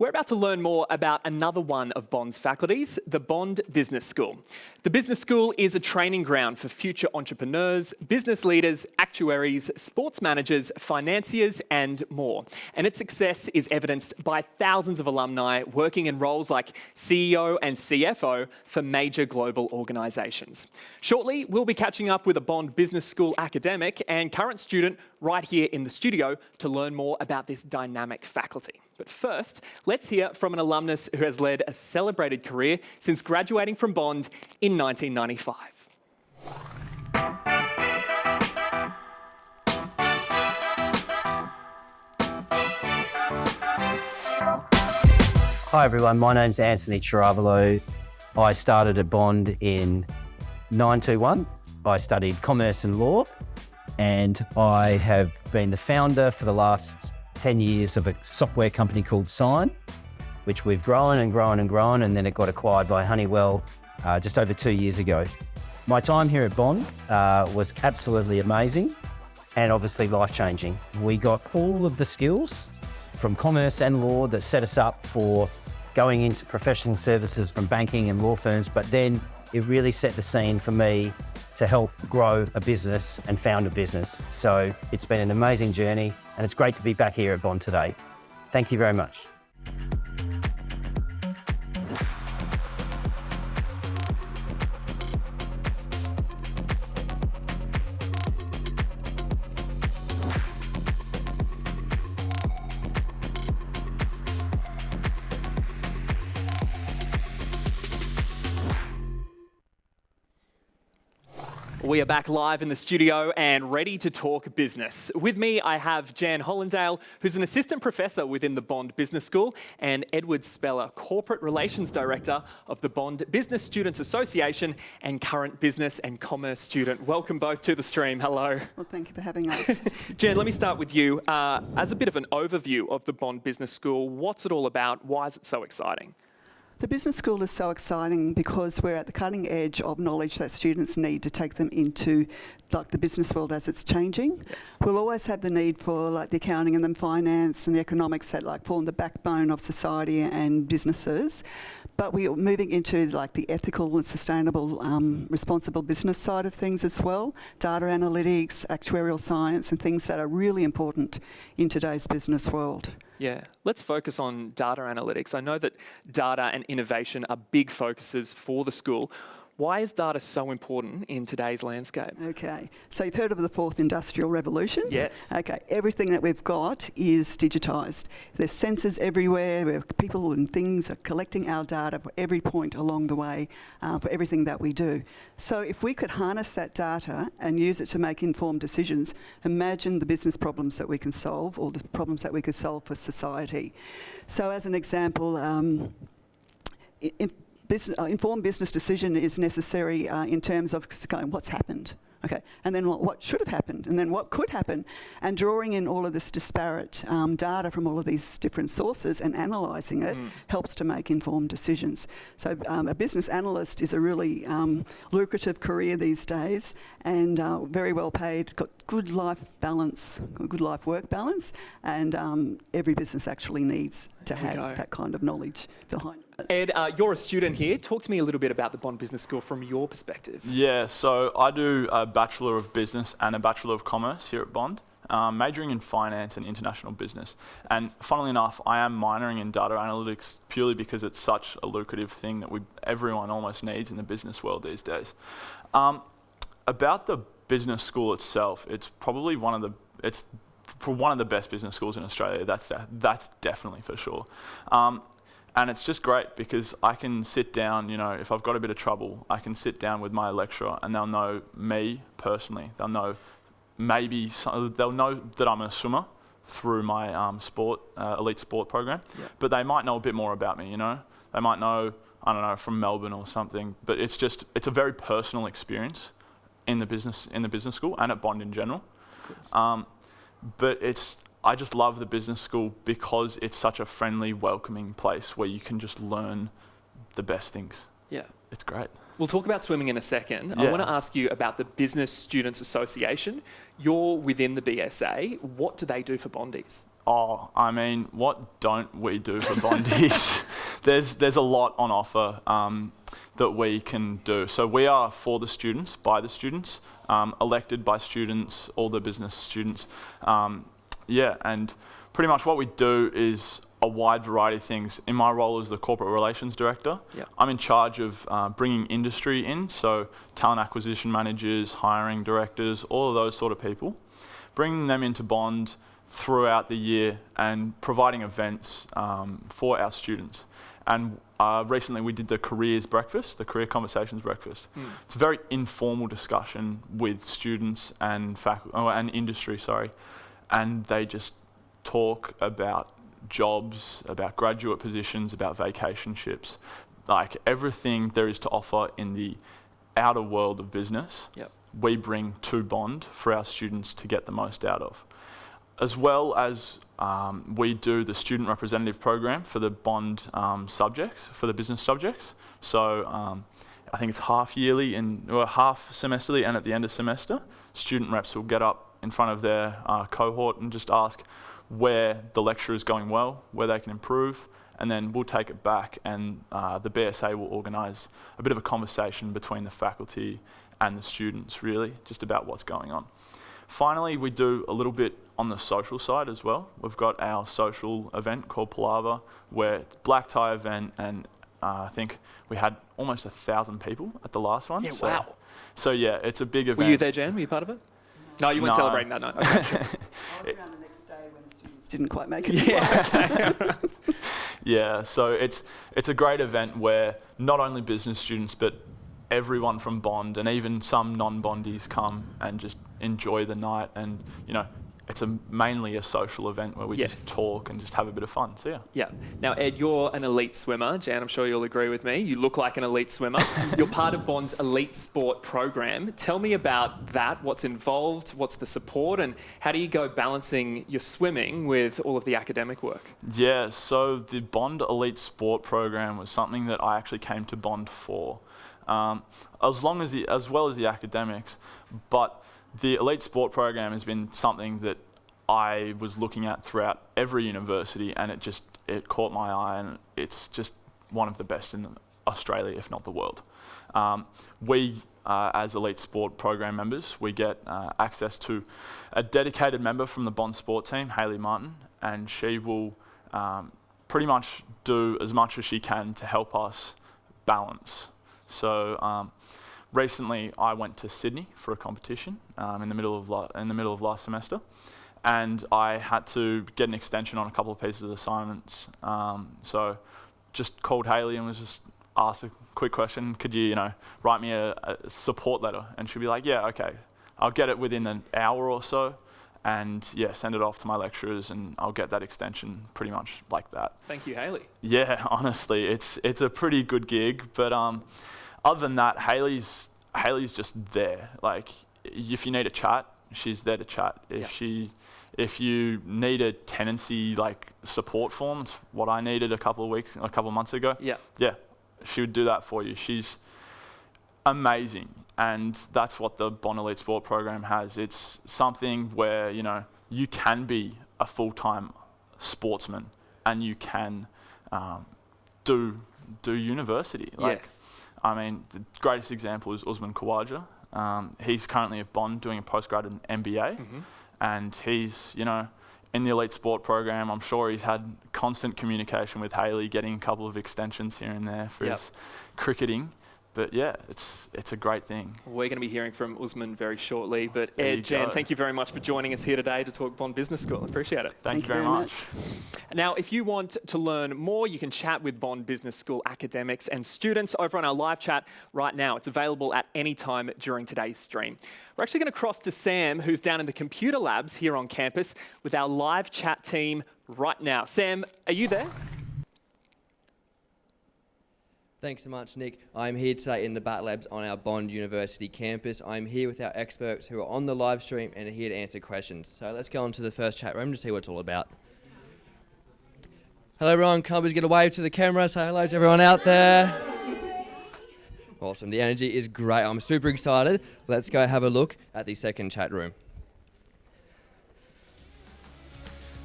We're about to learn more about another one of Bond's faculties, the Bond Business School. The Business School is a training ground for future entrepreneurs, business leaders, actuaries, sports managers, financiers, and more. And its success is evidenced by thousands of alumni working in roles like CEO and CFO for major global organisations. Shortly, we'll be catching up with a Bond Business School academic and current student right here in the studio to learn more about this dynamic faculty. But first, let's hear from an alumnus who has led a celebrated career since graduating from Bond in 1995.
Hi everyone, my name's Anthony Chiravalo. I started at Bond in 921. I studied commerce and law, and I have been the founder for the last 10 years of a software company called Sign, which we've grown and grown and grown, and then it got acquired by Honeywell just over 2 years ago. My time here at Bond was absolutely amazing and obviously life-changing. We got all of the skills from commerce and law that set us up for going into professional services from banking and law firms, but then it really set the scene for me to help grow a business and found a business. So it's been an amazing journey, and it's great to be back here at Bond today. Thank you very much.
We are back live in the studio and ready to talk business. With me, I have Jan Hollandale, who's an assistant professor within the Bond Business School, and Edward Speller, Corporate Relations Director of the Bond Business Students Association and current business and commerce student. Welcome both to the stream. Hello.
Well, thank you for having us.
Jan, let me start with you. As a bit of an overview of the Bond Business School, what's it all about? Why is it so exciting?
The business school is so exciting because we're at the cutting edge of knowledge that students need to take them into the business world as it's changing.
Yes.
We'll always have the need for the accounting and the finance and the economics that form the backbone of society and businesses. But we're moving into the ethical and sustainable, responsible business side of things as well. Data analytics, actuarial science, and things that are really important in today's business world.
Yeah, let's focus on data analytics. I know that data and innovation are big focuses for the school. Why is data so important in today's landscape?
Okay, so you've heard of the fourth industrial revolution?
Yes.
Okay, everything that we've got is digitised. There's sensors everywhere, where people and things are collecting our data for every point along the way, for everything that we do. So if we could harness that data and use it to make informed decisions, imagine the business problems that we can solve, or the problems that we could solve for society. So as an example, informed business decision is necessary in terms of going, what's happened? Okay, and then what should have happened, and then what could happen, and drawing in all of this disparate data from all of these different sources and analysing it helps to make informed decisions. So a business analyst is a really lucrative career these days, and very well paid, got good life balance, good life-work balance, and every business actually needs to have that kind of knowledge behind it.
Ed, you're a student here. Talk to me a little bit about the Bond Business School from your perspective.
Yeah, so I do a Bachelor of Business and a Bachelor of Commerce here at Bond, majoring in finance and international business. And funnily enough, I am minoring in data analytics purely because it's such a lucrative thing that everyone almost needs in the business world these days. About the business school itself, it's probably one of the best business schools in Australia. That's definitely for sure. And it's just great because I can sit down, if I've got a bit of trouble, I can sit down with my lecturer and they'll know me personally. They'll know they'll know that I'm a swimmer through my elite sport program, but they might know a bit more about me, They might know, I don't know, from Melbourne or something, but it's a very personal experience in the business school and at Bond in general. But I just love the business school because it's such a friendly, welcoming place where you can just learn the best things.
Yeah.
It's great.
We'll talk about swimming in a second.
Yeah.
I want to ask you about the Business Students Association. You're within the BSA. What do they do for Bondies?
Oh, I mean, what don't we do for Bondies? There's a lot on offer that we can do. So we are for the students, by the students, elected by students, all the business students. And pretty much what we do is a wide variety of things. In my role as the Corporate Relations Director, I'm in charge of bringing industry in, so talent acquisition managers, hiring directors, all of those sort of people, bringing them into Bond throughout the year and providing events for our students. And recently we did the Careers Breakfast, the Career Conversations Breakfast. It's a very informal discussion with students and industry, and they just talk about jobs, about graduate positions, about vacationships, like everything there is to offer in the outer world of business, we bring to Bond for our students to get the most out of. As well as we do the student representative program for the Bond subjects, for the business subjects. So I think it's half yearly half semesterly, and at the end of semester, student reps will get up in front of their cohort and just ask where the lecture is going well, where they can improve, and then we'll take it back and the BSA will organise a bit of a conversation between the faculty and the students, really, just about what's going on. Finally, we do a little bit on the social side as well. We've got our social event called Palava, where it's a black tie event, and I think we had almost 1,000 people at the last one.
Yeah, wow.
So yeah, it's a big event.
Were you there, Jan? Were you part of it? No, you weren't celebrating that night. Okay.
I was around the next day when the students didn't quite make it.
Yeah, so it's a great event where not only business students, but everyone from Bond and even some non-Bondies come and just enjoy the night, and it's mainly a social event where we just talk and just have a bit of fun. So
yeah. Now, Ed, you're an elite swimmer. Jan, I'm sure you'll agree with me. You look like an elite swimmer. You're part of Bond's elite sport program. Tell me about that. What's involved? What's the support? And how do you go balancing your swimming with all of the academic work?
Yeah, so the Bond elite sport program was something that I actually came to Bond for, as well as the academics, but the elite sport program has been something that I was looking at throughout every university, and it caught my eye, and it's just one of the best in Australia, if not the world. We, as elite sport program members, we get access to a dedicated member from the Bond sport team, Hayley Martin, and she will pretty much do as much as she can to help us balance. So recently I went to Sydney for a competition in the middle of last semester, and I had to get an extension on a couple of pieces of assignments. So just called Hayley and was just asked a quick question, could you, write me a support letter? And she'd be like, yeah, okay, I'll get it within an hour or so, and yeah, send it off to my lecturers, and I'll get that extension pretty much like that.
Thank you, Hayley.
Yeah, honestly, it's a pretty good gig, but other than that, Hayley's just there. Like, if you need a chat, she's there to chat. If you need a tenancy support form, it's what I needed a couple of months ago. Yeah, she would do that for you. She's amazing, and that's what the Bond Elite Sport program has. It's something where you can be a full-time sportsman and you can do university.
Yes.
I mean, the greatest example is Usman Khawaja. He's currently at Bond doing a postgrad in MBA, and he's, in the Elite Sport program. I'm sure he's had constant communication with Hayley, getting a couple of extensions here and there for his cricketing. But yeah, it's a great thing.
We're going to be hearing from Usman very shortly. But Ed, Jan, thank you very much for joining us here today to talk Bond Business School. I appreciate it.
Thank you very much.
Now, if you want to learn more, you can chat with Bond Business School academics and students over on our live chat right now. It's available at any time during today's stream. We're actually going to cross to Sam, who's down in the computer labs here on campus with our live chat team right now. Sam, are you there?
Thanks so much, Nick. I'm here today in the Bat Labs on our Bond University campus. I'm here with our experts who are on the live stream and are here to answer questions. So let's go on to the first chat room to see what it's all about. Hello everyone, can I please get a wave to the camera? Say hello to everyone out there. Awesome, the energy is great. I'm super excited. Let's go have a look at the second chat room.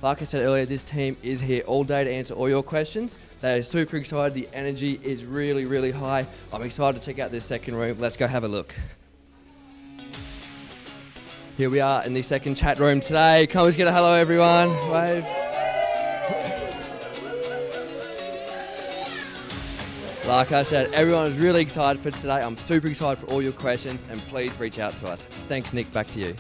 Like I said earlier, this team is here all day to answer all your questions. They are super excited. The energy is really, really high. I'm excited to check out this second room. Let's go have a look. Here we are in the second chat room today. Come let's get a hello, everyone. Wave. Like I said, everyone is really excited for today. I'm super excited for all your questions, and please reach out to us. Thanks, Nick. Back to you.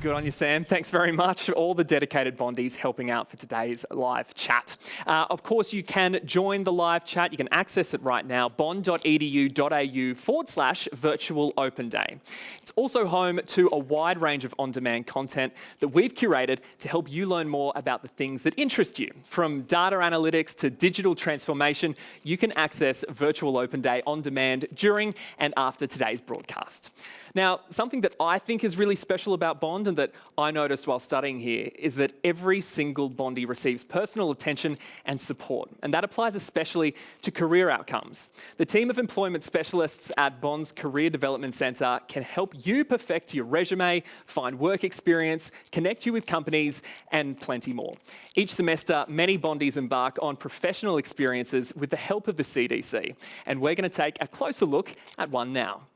Good on you, Sam. Thanks very much. All the dedicated Bondies helping out for today's live chat. Of course, you can join the live chat. You can access it right now, bond.edu.au/virtual open day. It's also home to a wide range of on-demand content that we've curated to help you learn more about the things that interest you. From data analytics to digital transformation, you can access Virtual Open Day on demand during and after today's broadcast. Now, something that I think is really special about Bond and that I noticed while studying here is that every single Bondie receives personal attention and support, and that applies especially to career outcomes. The team of employment specialists at Bond's Career Development Centre can help you perfect your resume, find work experience, connect you with companies, and plenty more. Each semester, many Bondies embark on professional experiences with the help of the CDC, and we're going to take a closer look at one now.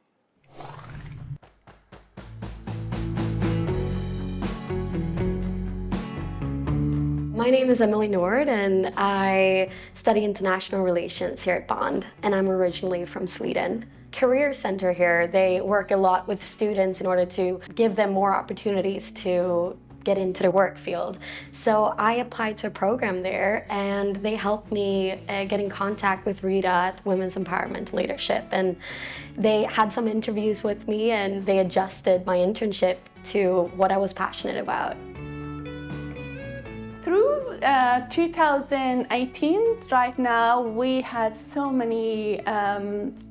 My name is Emily Nord, and I study international relations here at Bond, and I'm originally from Sweden. Career Center here, they work a lot with students in order to give them more opportunities to get into the work field. So I applied to a program there, and they helped me get in contact with Rita at Women's Empowerment Leadership, and they had some interviews with me, and they adjusted my internship to what I was passionate about.
Through 2018, right now, we had so many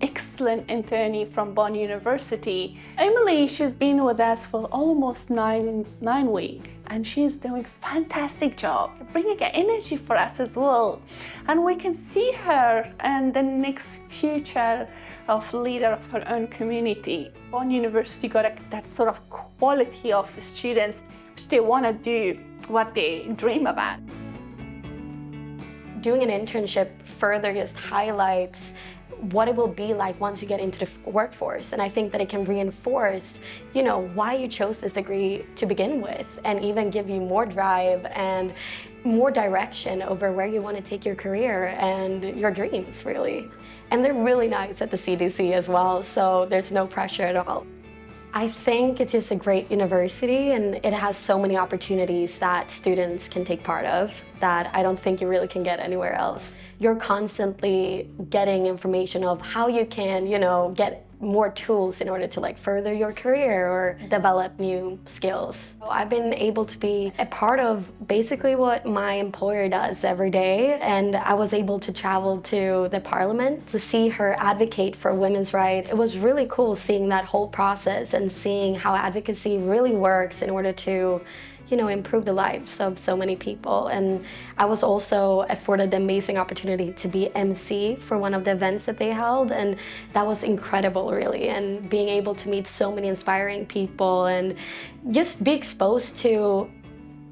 excellent internees from Bond University. Emily, she's been with us for almost nine weeks, and she's doing a fantastic job, bringing energy for us as well. And we can see her in the next future of leader of her own community. Bond University got that sort of quality of students which they want to do what they dream about.
Doing an internship further just highlights what it will be like once you get into the workforce. And I think that it can reinforce, why you chose this degree to begin with, and even give you more drive and more direction over where you want to take your career and your dreams, really. And they're really nice at the CDC as well, so there's no pressure at all. I think it's just a great university, and it has so many opportunities that students can take part of that I don't think you really can get anywhere else. You're constantly getting information of how you can, get more tools in order to further your career or develop new skills. So I've been able to be a part of basically what my employer does every day, and I was able to travel to the parliament to see her advocate for women's rights. It was really cool seeing that whole process and seeing how advocacy really works in order to improve the lives of so many people. And I was also afforded the amazing opportunity to be MC for one of the events that they held, and that was incredible, really. And being able to meet so many inspiring people and just be exposed to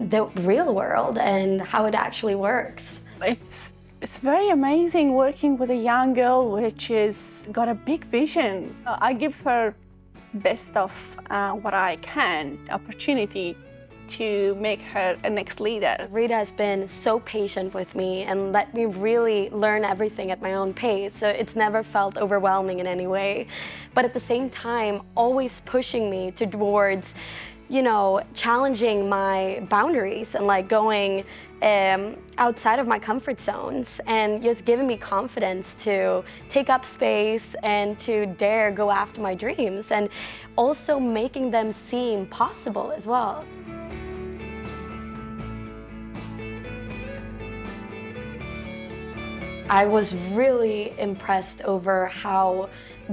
the real world and how it actually works.
It's very amazing working with a young girl which has got a big vision. I give her best of what I can, opportunity to make her a next leader.
Rita has been so patient with me and let me really learn everything at my own pace, so it's never felt overwhelming in any way. But at the same time, always pushing me towards, challenging my boundaries and going outside of my comfort zones, and just giving me confidence to take up space and to dare go after my dreams, and also making them seem possible as well. I was really impressed over how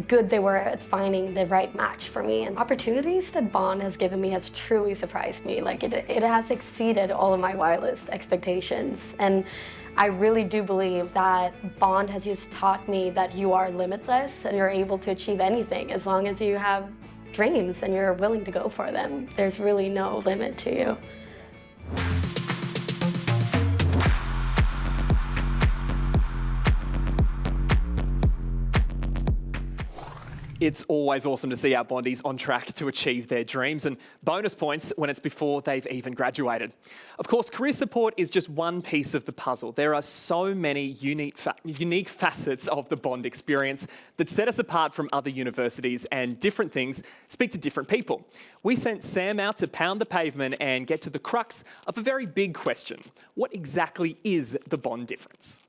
good they were at finding the right match for me. And opportunities that Bond has given me has truly surprised me. It has exceeded all of my wildest expectations. And I really do believe that Bond has just taught me that you are limitless and you're able to achieve anything as long as you have dreams and you're willing to go for them. There's really no limit to you.
It's always awesome to see our Bondies on track to achieve their dreams, and bonus points when it's before they've even graduated. Of course, career support is just one piece of the puzzle. There are so many unique facets of the Bond experience that set us apart from other universities, and different things speak to different people. We sent Sam out to pound the pavement and get to the crux of a very big question. What exactly is the Bond difference?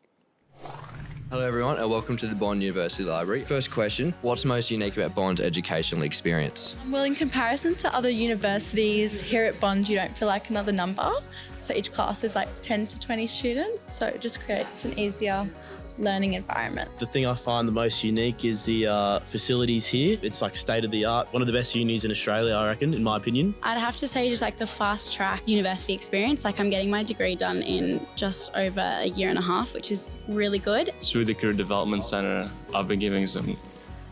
Hello everyone and welcome to the Bond University Library. First question, what's most unique about Bond's educational experience?
Well, in comparison to other universities, here at Bond you don't feel like another number. So each class is 10 to 20 students, so it just creates an easier learning environment.
The thing I find the most unique is the facilities here. It's state of the art. One of the best unis in Australia, I reckon, in my opinion.
I'd have to say just the fast track university experience. I'm getting my degree done in just over a year and a half, which is really good.
Through the Career Development Centre, I've been given some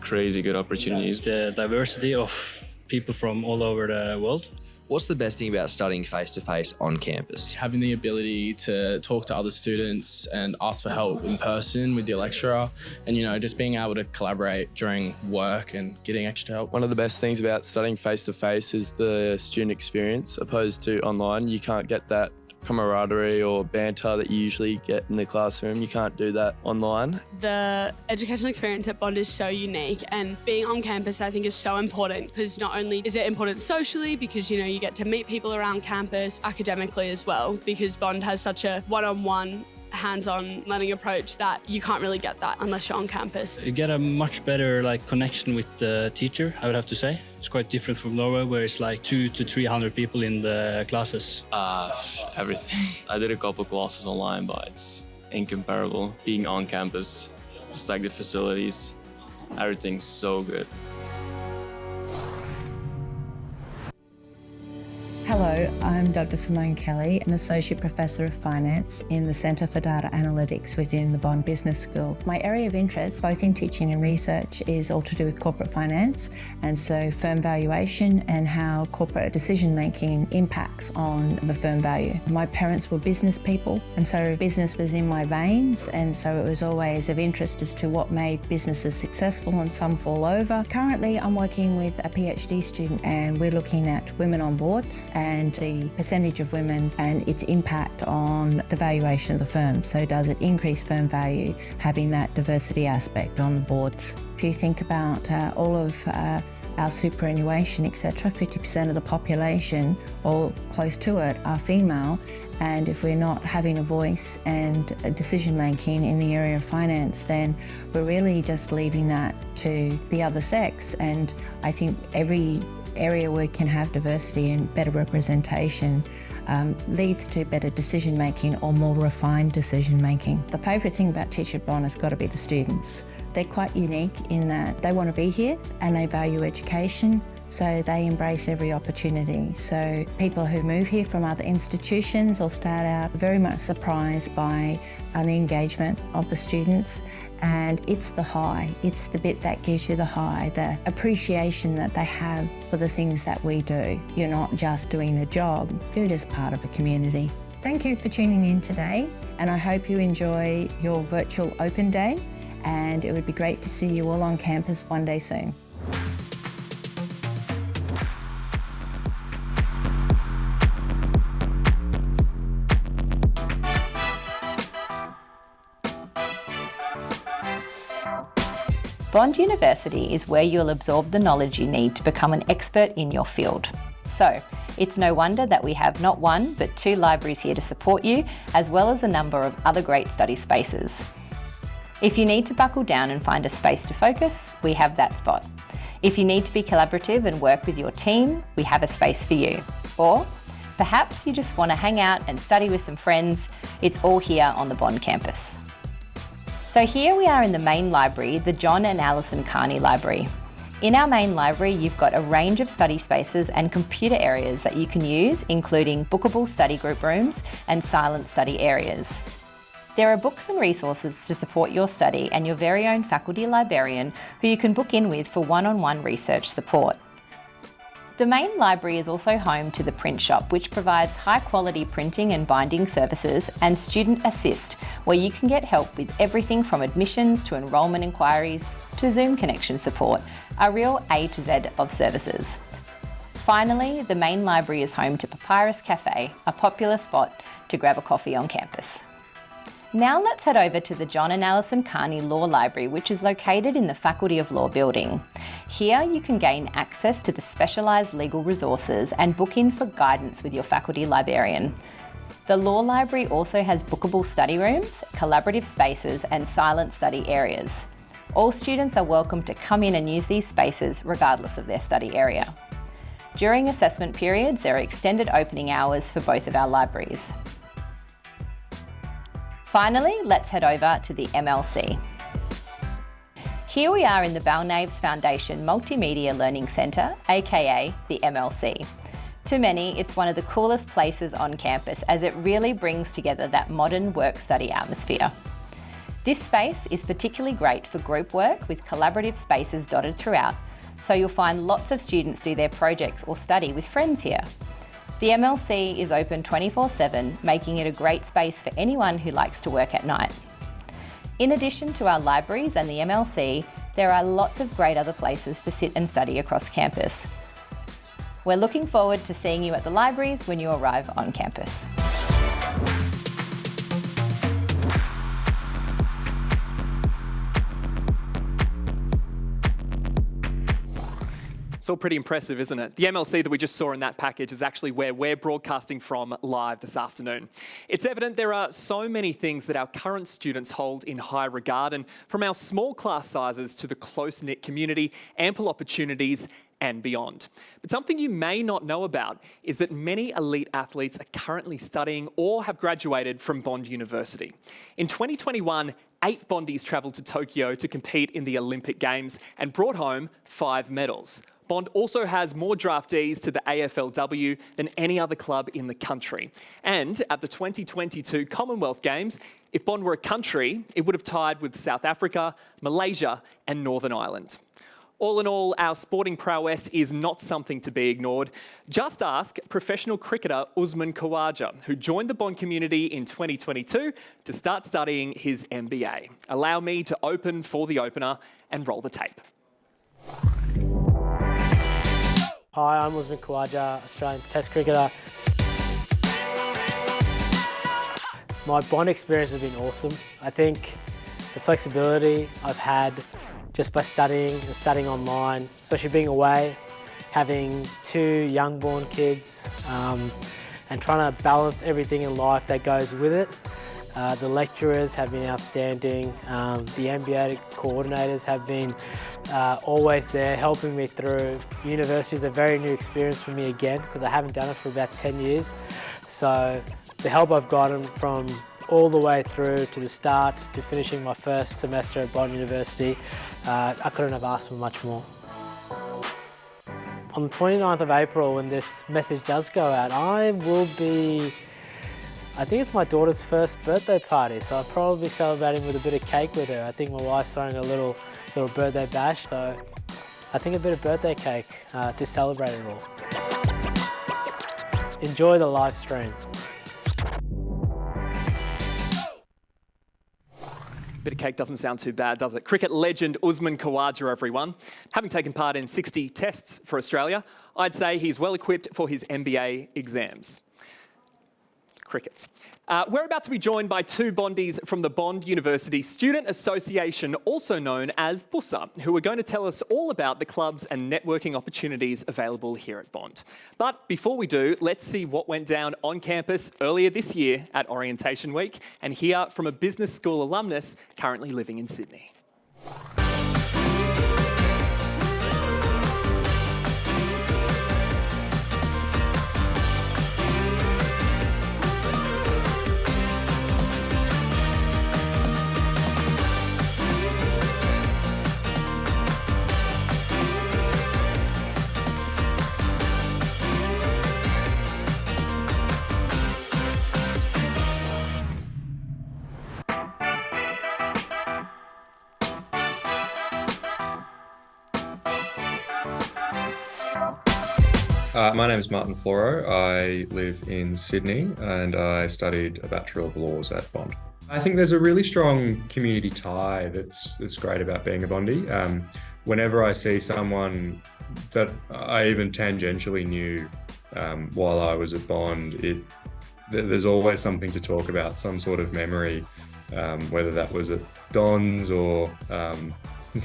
crazy good opportunities.
The diversity of people from all over the world.
What's the best thing about studying face-to-face on campus?
Having the ability to talk to other students and ask for help in person with your lecturer, and just being able to collaborate during work and getting extra help.
One of the best things about studying face-to-face is the student experience, opposed to online. You can't get that camaraderie or banter that you usually get in the classroom. You can't do that online.
The educational experience at Bond is so unique, and being on campus I think is so important, because not only is it important socially because you get to meet people around campus, academically as well, because Bond has such a one-on-one hands-on learning approach that you can't really get that unless you're on campus.
You get a much better connection with the teacher, I would have to say. It's quite different from Norway, where it's 200 to 300 people in the classes.
Everything. I did a couple classes online, but it's incomparable. Being on campus, just the facilities, everything's so good.
Hello, I'm Dr. Simone Kelly, an Associate Professor of Finance in the Centre for Data Analytics within the Bond Business School. My area of interest, both in teaching and research, is all to do with corporate finance, and so firm valuation and how corporate decision-making impacts on the firm value. My parents were business people, and so business was in my veins, and so it was always of interest as to what made businesses successful, and some fall over. Currently, I'm working with a PhD student, and we're looking at women on boards and the percentage of women and its impact on the valuation of the firm. So does it increase firm value having that diversity aspect on the boards? If you think about all of our superannuation, etc., 50% of the population or close to it are female, and if we're not having a voice and a decision making in the area of finance, then we're really just leaving that to the other sex. And I think every area where we can have diversity and better representation leads to better decision making or more refined decision making. The favourite thing about Teach at Bond has got to be the students. They're quite unique in that they want to be here and they value education, so they embrace every opportunity. So people who move here from other institutions or start out are very much surprised by the engagement of the students, and it's the high. It's the bit that gives you the high, the appreciation that they have for the things that we do. You're not just doing a job, you're just part of a community. Thank you for tuning in today, and I hope you enjoy your virtual open day, and it would be great to see you all on campus one day soon.
Bond University is where you'll absorb the knowledge you need to become an expert in your field. So, it's no wonder that we have not one, but 2 libraries here to support you, as well as a number of other great study spaces. If you need to buckle down and find a space to focus, we have that spot. If you need to be collaborative and work with your team, we have a space for you. Or perhaps you just want to hang out and study with some friends, it's all here on the Bond campus. So here we are in the main library, the John and Alison Carney Library. In our main library, you've got a range of study spaces and computer areas that you can use, including bookable study group rooms and silent study areas. There are books and resources to support your study and your very own faculty librarian who you can book in with for one-on-one research support. The main library is also home to the print shop, which provides high-quality printing and binding services, and Student Assist, where you can get help with everything from admissions to enrolment inquiries to Zoom connection support, a real A to Z of services. Finally, the main library is home to Papyrus Cafe, a popular spot to grab a coffee on campus. Now let's head over to the John and Alison Carney Law Library, which is located in the Faculty of Law building. Here you can gain access to the specialised legal resources and book in for guidance with your faculty librarian. The Law Library also has bookable study rooms, collaborative spaces and silent study areas. All students are welcome to come in and use these spaces regardless of their study area. During assessment periods, there are extended opening hours for both of our libraries. Finally, let's head over to the MLC. Here we are in the Balnaves Foundation Multimedia Learning Centre, aka the MLC. To many, it's one of the coolest places on campus as it really brings together that modern work-study atmosphere. This space is particularly great for group work with collaborative spaces dotted throughout, so you'll find lots of students do their projects or study with friends here. The MLC is open 24/7, making it a great space for anyone who likes to work at night. In addition to our libraries and the MLC, there are lots of great other places to sit and study across campus. We're looking forward to seeing you at the libraries when you arrive on campus.
It's all pretty impressive, isn't it? The MLC that we just saw in that package is actually where we're broadcasting from live this afternoon. It's evident there are so many things that our current students hold in high regard, and from our small class sizes to the close-knit community, ample opportunities and beyond. But something you may not know about is that many elite athletes are currently studying or have graduated from Bond University. In 2021, 8 Bondies travelled to Tokyo to compete in the Olympic Games and brought home 5 medals. Bond also has more draftees to the AFLW than any other club in the country. And at the 2022 Commonwealth Games, if Bond were a country, it would have tied with South Africa, Malaysia and Northern Ireland. All in all, our sporting prowess is not something to be ignored. Just ask professional cricketer Usman Khawaja, who joined the Bond community in 2022 to start studying his MBA. Allow me to open for the opener and roll the tape.
Hi, I'm Usman Khawaja, Australian Test cricketer. My Bond experience has been awesome. I think the flexibility I've had just by studying and studying online, especially being away, having 2 young-born kids, and trying to balance everything in life that goes with it. The lecturers have been outstanding. The MBA coordinators have been always there helping me through. University is a very new experience for me again because I haven't done it for about 10 years. So the help I've gotten from all the way through to the start to finishing my first semester at Bond University, I couldn't have asked for much more. On the 29th of April, when this message does go out, I think it's my daughter's first birthday party, so I'll probably be celebrating with a bit of cake with her. I think my wife's throwing a little birthday bash, so I think a bit of birthday cake to celebrate it all. Enjoy the live stream.
Bit of cake doesn't sound too bad, does it? Cricket legend Usman Khawaja, everyone. Having taken part in 60 tests for Australia, I'd say he's well equipped for his MBA exams. Crickets. We're about to be joined by 2 Bondies from the Bond University Student Association, also known as BUSA, who are going to tell us all about the clubs and networking opportunities available here at Bond. But before we do, let's see what went down on campus earlier this year at Orientation Week and hear from a business school alumnus currently living in Sydney.
My name is Martin Floro. I live in Sydney and I studied a Bachelor of Laws at Bond. I think there's a really strong community tie that's great about being a Bondie. Whenever I see someone that I even tangentially knew while I was at Bond, there's always something to talk about, some sort of memory, whether that was at Don's or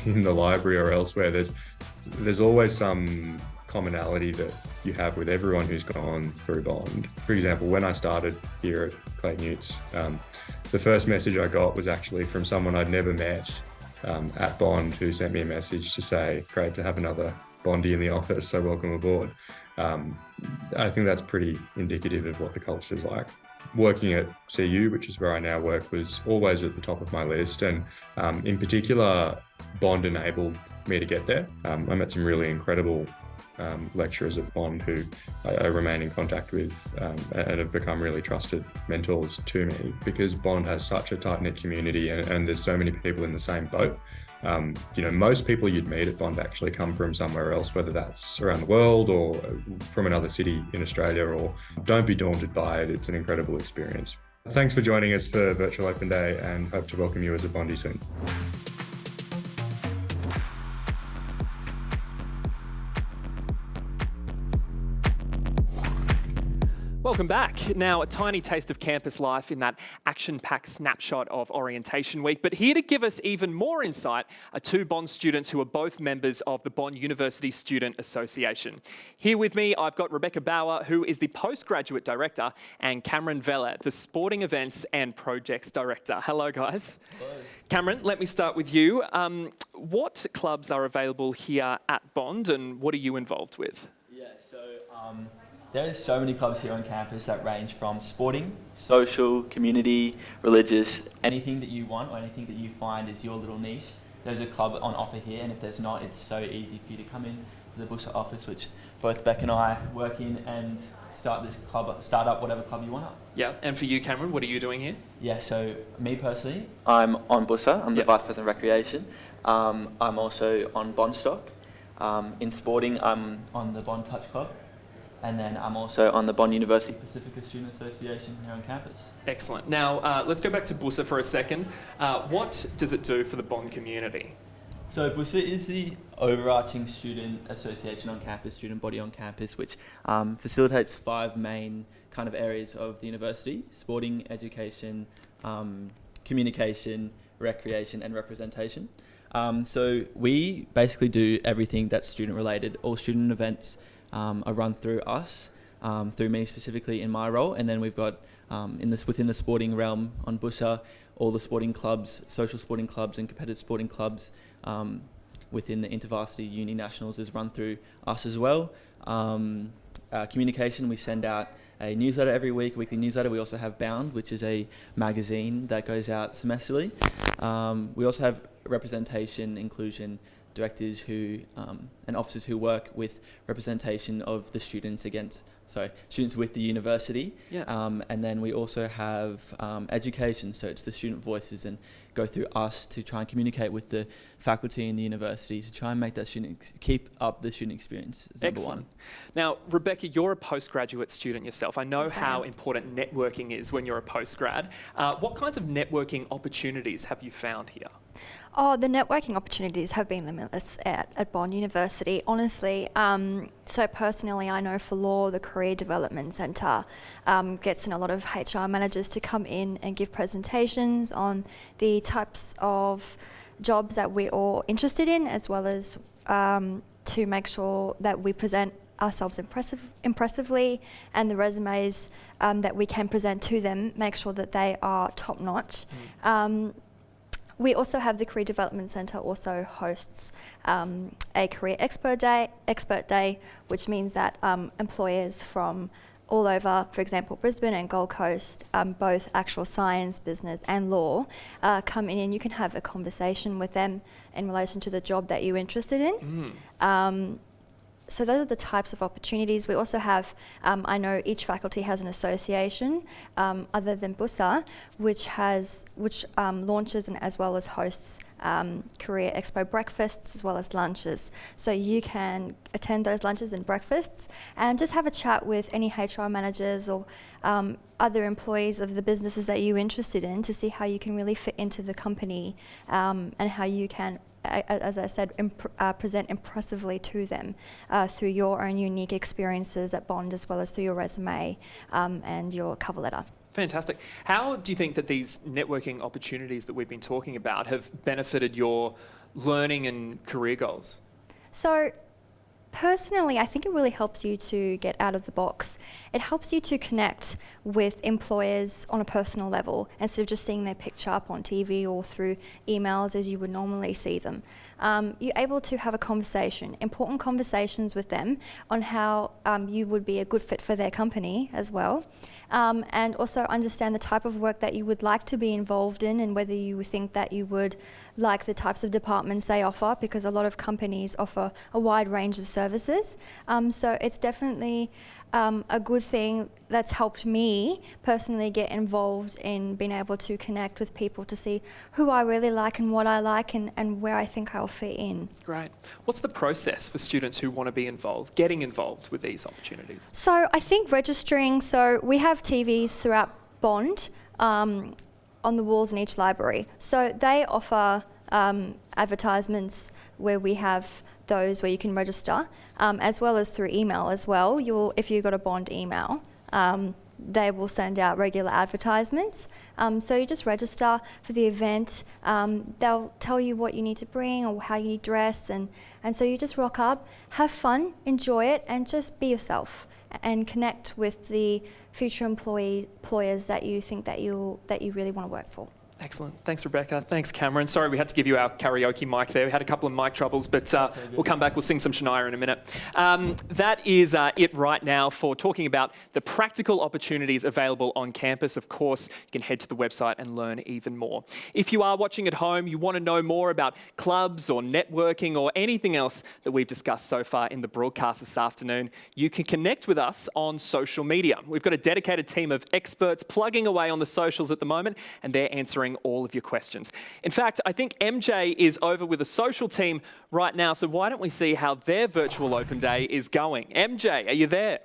in the library or elsewhere. There's always some commonality that you have with everyone who's gone through Bond. For example, when I started here at Clay Newts, the first message I got was actually from someone I'd never met at Bond, who sent me a message to say, great to have another Bondie in the office, so welcome aboard. I think that's pretty indicative of what the culture is like. Working at CU, which is where I now work, was always at the top of my list, and in particular, Bond enabled me to get there. I met some really incredible lecturers at Bond who I remain in contact with and have become really trusted mentors to me, because Bond has such a tight-knit community and there's so many people in the same boat. Most people you'd meet at Bond actually come from somewhere else, whether that's around the world or from another city in Australia, or don't be daunted by it. It's an incredible experience. Thanks for joining us for Virtual Open Day and hope to welcome you as a Bondie soon.
Welcome back. Now, a tiny taste of campus life in that action-packed snapshot of Orientation Week. But here to give us even more insight are 2 Bond students who are both members of the Bond University Student Association. Here with me, I've got Rebecca Bauer, who is the Postgraduate Director, and Cameron Vellet, the Sporting Events and Projects Director. Hello, guys. Hello. Cameron, let me start with you. What clubs are available here at Bond and what are you involved with?
There's so many clubs here on campus that range from sporting, social, community, religious, anything that you want or anything that you find is your little niche. There's a club on offer here, and if there's not, it's so easy for you to come in to the BUSA office, which both Beck and I work in, and start up whatever club you want up.
Yeah, and for you, Cameron, what are you doing here?
Yeah, so me personally, I'm on BUSA. I'm the Vice President of Recreation. I'm also on Bond Stock. In sporting, I'm on the Bond Touch Club. And then I'm also on the Bond University Pacifica Student Association here on campus.
Excellent. Now, let's go back to BUSA for a second. What does it do for the Bond community?
So BUSA is the overarching student association on campus, student body on campus, which facilitates 5 main kind of areas of the university: sporting, education, communication, recreation, and representation. So we basically do everything that's student related. All student events are run through us, through me specifically in my role, and then we've got within the sporting realm on BUSA, all the sporting clubs, social sporting clubs and competitive sporting clubs within the InterVarsity Uni Nationals is run through us as well. Communication, we send out a newsletter every week, a weekly newsletter. We also have Bound, which is a magazine that goes out semesterly. We also have representation, inclusion directors who and officers who work with representation of the students students with the university.
Yeah.
And then we also have education, so it's the student voices and go through us to try and communicate with the faculty in the university to try and make that keep up the student experience as number
Excellent.
one.
Now, Rebecca, you're a postgraduate student yourself. I know how important networking is when you're a postgrad. What kinds of networking opportunities have you found here?
Oh, the networking opportunities have been limitless at Bond University, honestly. So personally, I know for law, the Career Development Centre gets in a lot of HR managers to come in and give presentations on the types of jobs that we're all interested in, as well as to make sure that we present ourselves impressively, and the resumes that we can present to them, make sure that they are top-notch. We also have the Career Development Centre also hosts a Career Expert Day, which means that employers from all over, for example, Brisbane and Gold Coast, both actual science, business and law, come in and you can have a conversation with them in relation to the job that you're interested in. So those are the types of opportunities. We also have, I know each faculty has an association other than BUSA, which launches and as well as hosts Career Expo breakfasts as well as lunches. So you can attend those lunches and breakfasts and just have a chat with any HR managers or other employees of the businesses that you're interested in to see how you can really fit into the company and how you can, as I said, present impressively to them through your own unique experiences at Bond, as well as through your resume and your cover letter.
Fantastic. How do you think that these networking opportunities that we've been talking about have benefited your learning and career goals?
So, personally, I think it really helps you to get out of the box. It helps you to connect with employers on a personal level instead of just seeing their picture up on TV or through emails as you would normally see them. You're able to have a conversation, important conversations with them on how you would be a good fit for their company as well. And also understand the type of work that you would like to be involved in and whether you think that you would like the types of departments they offer, because a lot of companies offer a wide range of services. So it's definitely a good thing that's helped me personally get involved in being able to connect with people to see who I really like and what I like and where I think I'll fit in.
Great. What's the process for students who want to be involved, getting involved with these opportunities?
So I think registering, so we have TVs throughout Bond on the walls in each library. So they offer advertisements where we have those where you can register, as well as through email as well. If you've got a Bond email, they will send out regular advertisements. So you just register for the event. They'll tell you what you need to bring or how you need dress, and so you just rock up, have fun, enjoy it, and just be yourself and connect with the future employers that you think that you really want to work for.
Excellent. Thanks, Rebecca. Thanks, Cameron. Sorry we had to give you our karaoke mic there. We had a couple of mic troubles, but we'll come back. We'll sing some Shania in a minute. That is it right now for talking about the practical opportunities available on campus. Of course, you can head to the website and learn even more. If you are watching at home, you want to know more about clubs or networking or anything else that we've discussed so far in the broadcast this afternoon, you can connect with us on social media. We've got a dedicated team of experts plugging away on the socials at the moment, and they're answering all of your questions. In fact, I think MJ is over with the social team right now, so why don't we see how their virtual open day is going? MJ, are you there?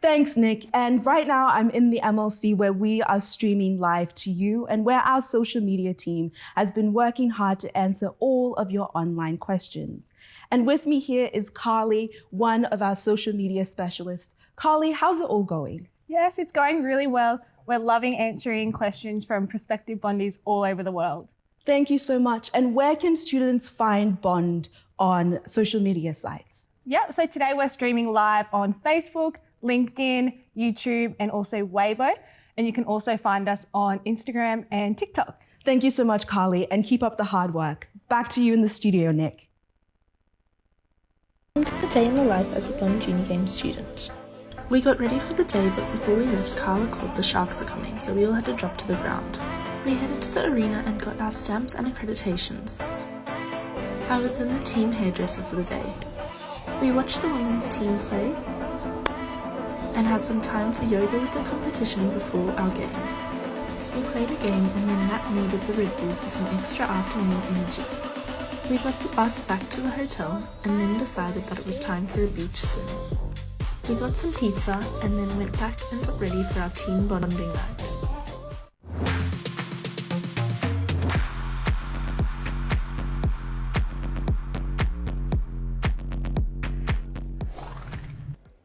Thanks, Nick. And right now I'm in the MLC where we are streaming live to you and where our social media team has been working hard to answer all of your online questions. And with me here is Carly, one of our social media specialists. Carly, how's it all going?
Yes, it's going really well. We're loving answering questions from prospective Bondies all over the world.
Thank you so much. And where can students find Bond on social media sites?
Yep, so today we're streaming live on Facebook, LinkedIn, YouTube, and also Weibo. And you can also find us on Instagram and TikTok.
Thank you so much, Carly, and keep up the hard work. Back to you in the studio, Nick.
Welcome to the day in the life as a Bond Junior Games student. We got ready for the day, but before we left, Carla called the Sharks are coming, so we all had to drop to the ground. We headed to the arena and got our stamps and accreditations. I was then the team hairdresser for the day. We watched the women's team play and had some time for yoga with the competition before our game. We played a game and then Matt needed the Red Bull for some extra afternoon energy. We got the bus back to the hotel and then decided that it was time for a beach swim. We got some pizza and then went back and got ready for our team bonding night.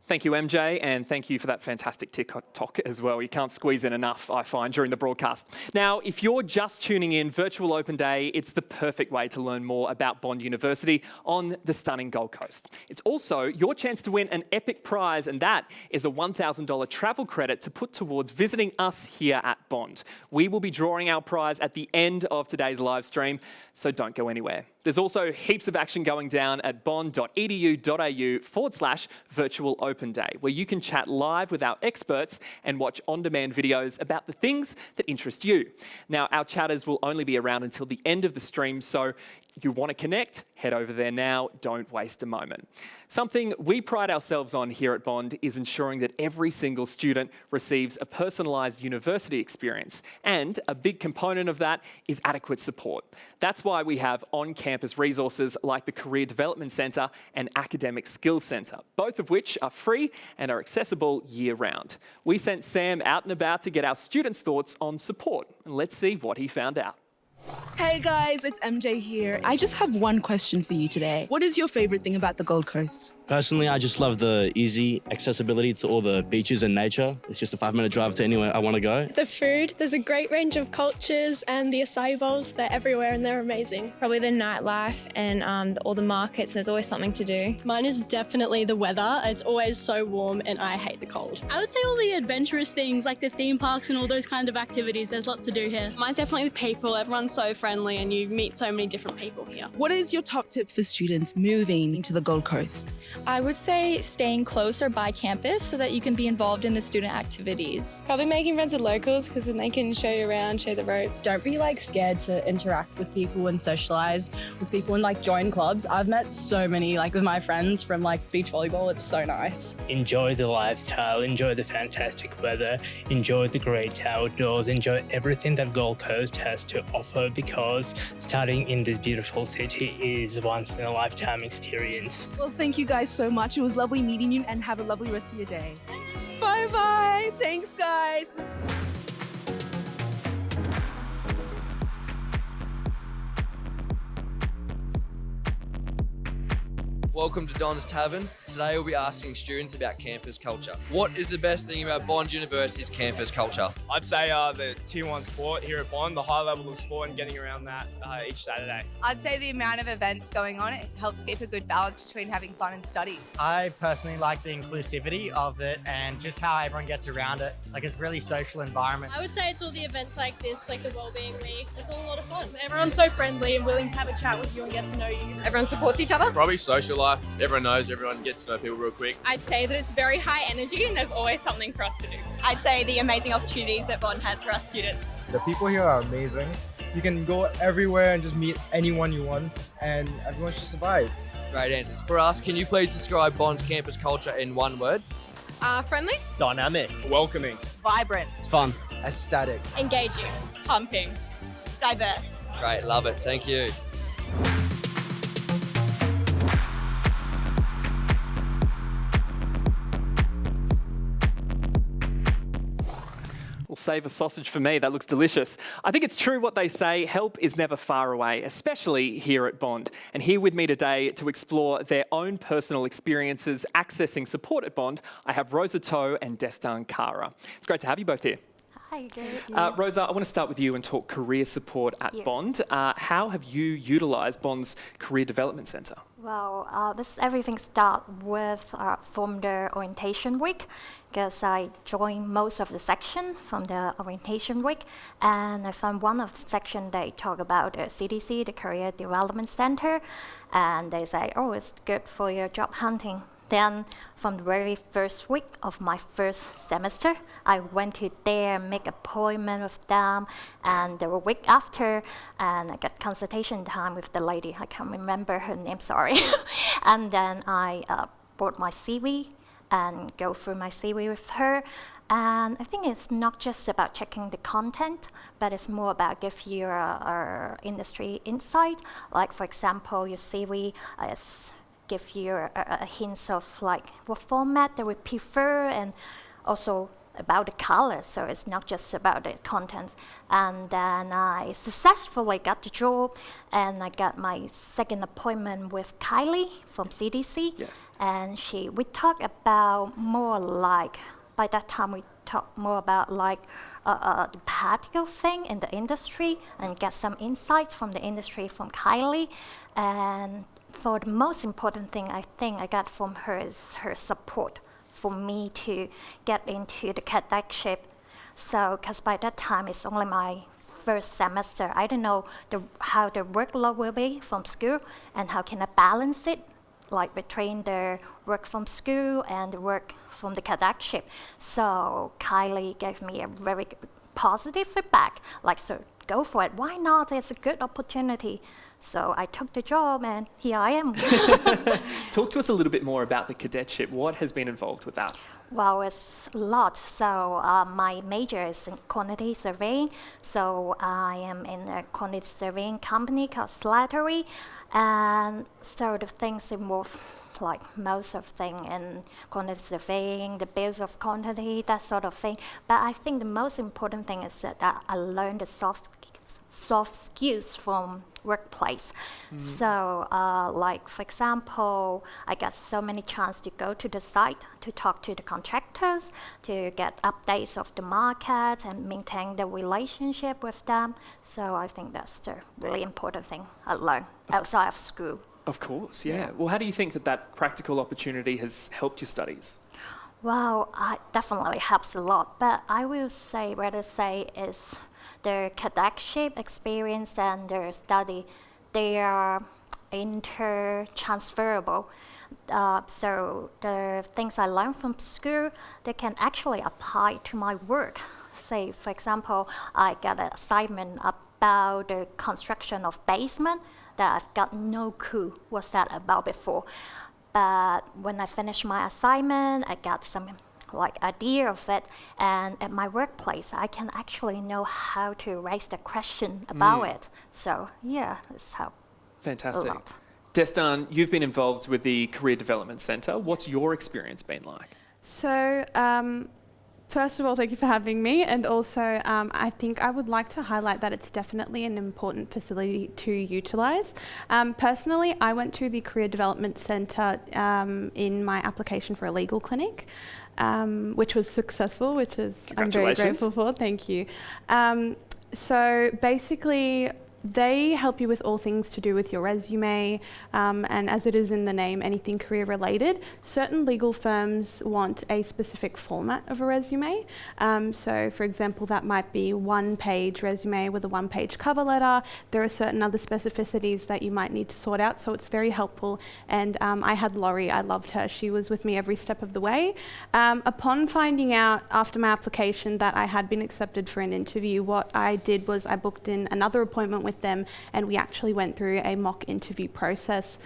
Thank you, MJ, and thank you for that fantastic TikTok as well. You can't squeeze in enough, I find, during the broadcast. Now, if you're just tuning in, Virtual Open Day, it's the perfect way to learn more about Bond University on the stunning Gold Coast. It's also your chance to win an epic prize, and that is a $1,000 travel credit to put towards visiting us here at Bond. We will be drawing our prize at the end of today's live stream, so don't go anywhere. There's also heaps of action going down at bond.edu.au/virtual open day, where you can chat live with our experts and watch on-demand videos about the things that interest you. Now, our chatters will only be around until the end of the stream, so if you want to connect, head over there now. Don't waste a moment. Something we pride ourselves on here at Bond is ensuring that every single student receives a personalised university experience, and a big component of that is adequate support. That's why we have on-campus resources like the Career Development Centre and Academic Skills Centre, both of which are free and are accessible year-round. We sent Sam out and about to get our students' thoughts on support, and let's see what he found out.
Hey guys, it's MJ here. I just have one question for you today. What is your favourite thing about the Gold Coast?
Personally, I just love the easy accessibility to all the beaches and nature. It's just a 5-minute drive to anywhere I want to go.
The food, there's a great range of cultures, and the acai bowls, they're everywhere and they're amazing.
Probably the nightlife and all the markets, there's always something to do.
Mine is definitely the weather. It's always so warm and I hate the cold.
I would say all the adventurous things like the theme parks and all those kind of activities. There's lots to do here.
Mine's definitely the people. Everyone's so friendly and you meet so many different people here.
What is your top tip for students moving to the Gold Coast?
I would say staying close or by campus so that you can be involved in the student activities.
Probably making friends with locals because then they can show you around, show the ropes.
Don't be scared to interact with people and socialise with people and join clubs. I've met so many with my friends from beach volleyball. It's so nice.
Enjoy the lifestyle, enjoy the fantastic weather, enjoy the great outdoors, enjoy everything that Gold Coast has to offer, because studying in this beautiful city is a once in a lifetime experience.
Well, thank you guys so much. It was lovely meeting you and have a lovely rest of your day. Bye-bye. Thanks, guys.
Welcome to Don's Tavern. Today we'll be asking students about campus culture. What is the best thing about Bond University's campus culture?
I'd say the Tier 1 sport here at Bond, the high level of sport and getting around that each Saturday.
I'd say the amount of events going on, it helps keep a good balance between having fun and studies.
I personally like the inclusivity of it and just how everyone gets around it. It's a really social environment.
I would say it's all the events like this, like the Wellbeing Week. It's all a lot of fun. Everyone's so friendly and willing to have a chat with you and get to know you.
Everyone supports each other.
Probably social life. Everyone knows everyone, gets to know people real quick.
I'd say that it's very high energy and there's always something for us to do.
I'd say the amazing opportunities that Bond has for us students.
The people here are amazing. You can go everywhere and just meet anyone you want, and everyone's just a vibe.
Great answers. For us, can you please describe Bond's campus culture in one word?
Friendly.
Dynamic. Welcoming.
Vibrant.
It's fun.
Aesthetic.
Engaging. Pumping. Diverse.
Great, love it. Thank you.
save a sausage for me. That looks delicious. I think it's true what they say, help is never far away, especially here at Bond. And here with me today to explore their own personal experiences accessing support at Bond, I have Rosa Toe and Destan Kara. It's great to have you both here.
Hi, good.
Rosa, I want to start with you and talk career support at Bond. How have you utilised Bond's Career Development Centre?
Well, everything starts with from the orientation week, because I joined most of the section from the orientation week, and I found one of the section they talk about the CDC, the Career Development Center, and they say, oh, it's good for your job hunting. Then from the very first week of my first semester, I went to there, make appointment with them, and the week after, and I got consultation time with the lady. I can't remember her name, sorry. And then I brought my CV and go through my CV with her. And I think it's not just about checking the content, but it's more about give your industry insight. Like, for example, your CV is give you a hint of like what format they would prefer, and also about the color, so it's not just about the content. And then I successfully got the job, and I got my second appointment with Kylie from CDC.
Yes.
And we talked about more like, by that time we talked more about like the practical thing in the industry, and get some insights from the industry from Kylie. And for the most important thing I think I got from her is her support for me to get into the cadetship. So, because by that time it's only my first semester, I don't know how the workload will be from school, and how can I balance it, like between the work from school and the work from the cadetship. So Kylie gave me a very positive feedback, like, so go for it, why not, it's a good opportunity. So I took the job, and here I am.
Talk to us a little bit more about the cadetship. What has been involved with that?
Well, it's a lot. So my major is in quantity surveying. So I am in a quantity surveying company called Slattery. And so the things involve like most of things in quantity surveying, the bills of quantity, that sort of thing. But I think the most important thing is that I learned the soft skills from workplace. So like, for example, I got so many chances to go to the site to talk to the contractors, to get updates of the market and maintain the relationship with them. So I think that's the really important thing I learned outside of school.
Of course, yeah. Well, how do you think that practical opportunity has helped your studies?
Well, it definitely helps a lot, but I will rather say is the cadetship experience and their study, they are intertransferable. So the things I learned from school, they can actually apply to my work. Say, for example, I got an assignment about the construction of basement that I've got no clue what's that about before. But when I finished my assignment, I got some like idea of it, and at my workplace I can actually know how to raise the question about it. So yeah, that's how.
Fantastic. Destan, you've been involved with the Career Development Centre. What's your experience been like?
So first of all, thank you for having me, and also I think I would like to highlight that it's definitely an important facility to utilise. Personally, I went to the Career Development Centre in my application for a legal clinic, which was successful, which is I'm very grateful for. Thank you. So basically, they help you with all things to do with your resume, and as it is in the name, anything career related. Certain legal firms want a specific format of a resume. So for example, that might be one-page resume with a one-page cover letter. There are certain other specificities that you might need to sort out, so it's very helpful. And I had Laurie, I loved her. She was with me every step of the way. Upon finding out after my application that I had been accepted for an interview, what I did was I booked in another appointment with them, and we actually went through a mock interview process,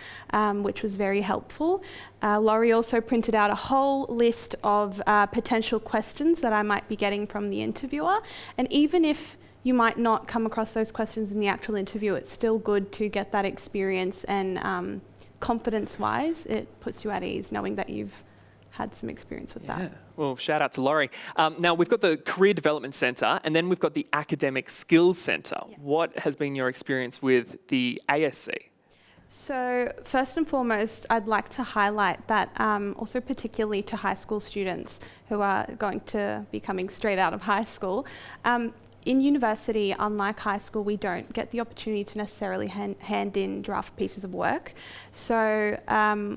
which was very helpful. Laurie also printed out a whole list of potential questions that I might be getting from the interviewer, and even if you might not come across those questions in the actual interview, it's still good to get that experience, and confidence-wise, it puts you at ease knowing that you've had some experience with that.
Well, shout out to Laurie. Now, we've got the Career Development Centre and then we've got the Academic Skills Centre. What has been your experience with the ASC?
So first and foremost, I'd like to highlight that also particularly to high school students who are going to be coming straight out of high school, in university, unlike high school, we don't get the opportunity to necessarily hand in draft pieces of work. So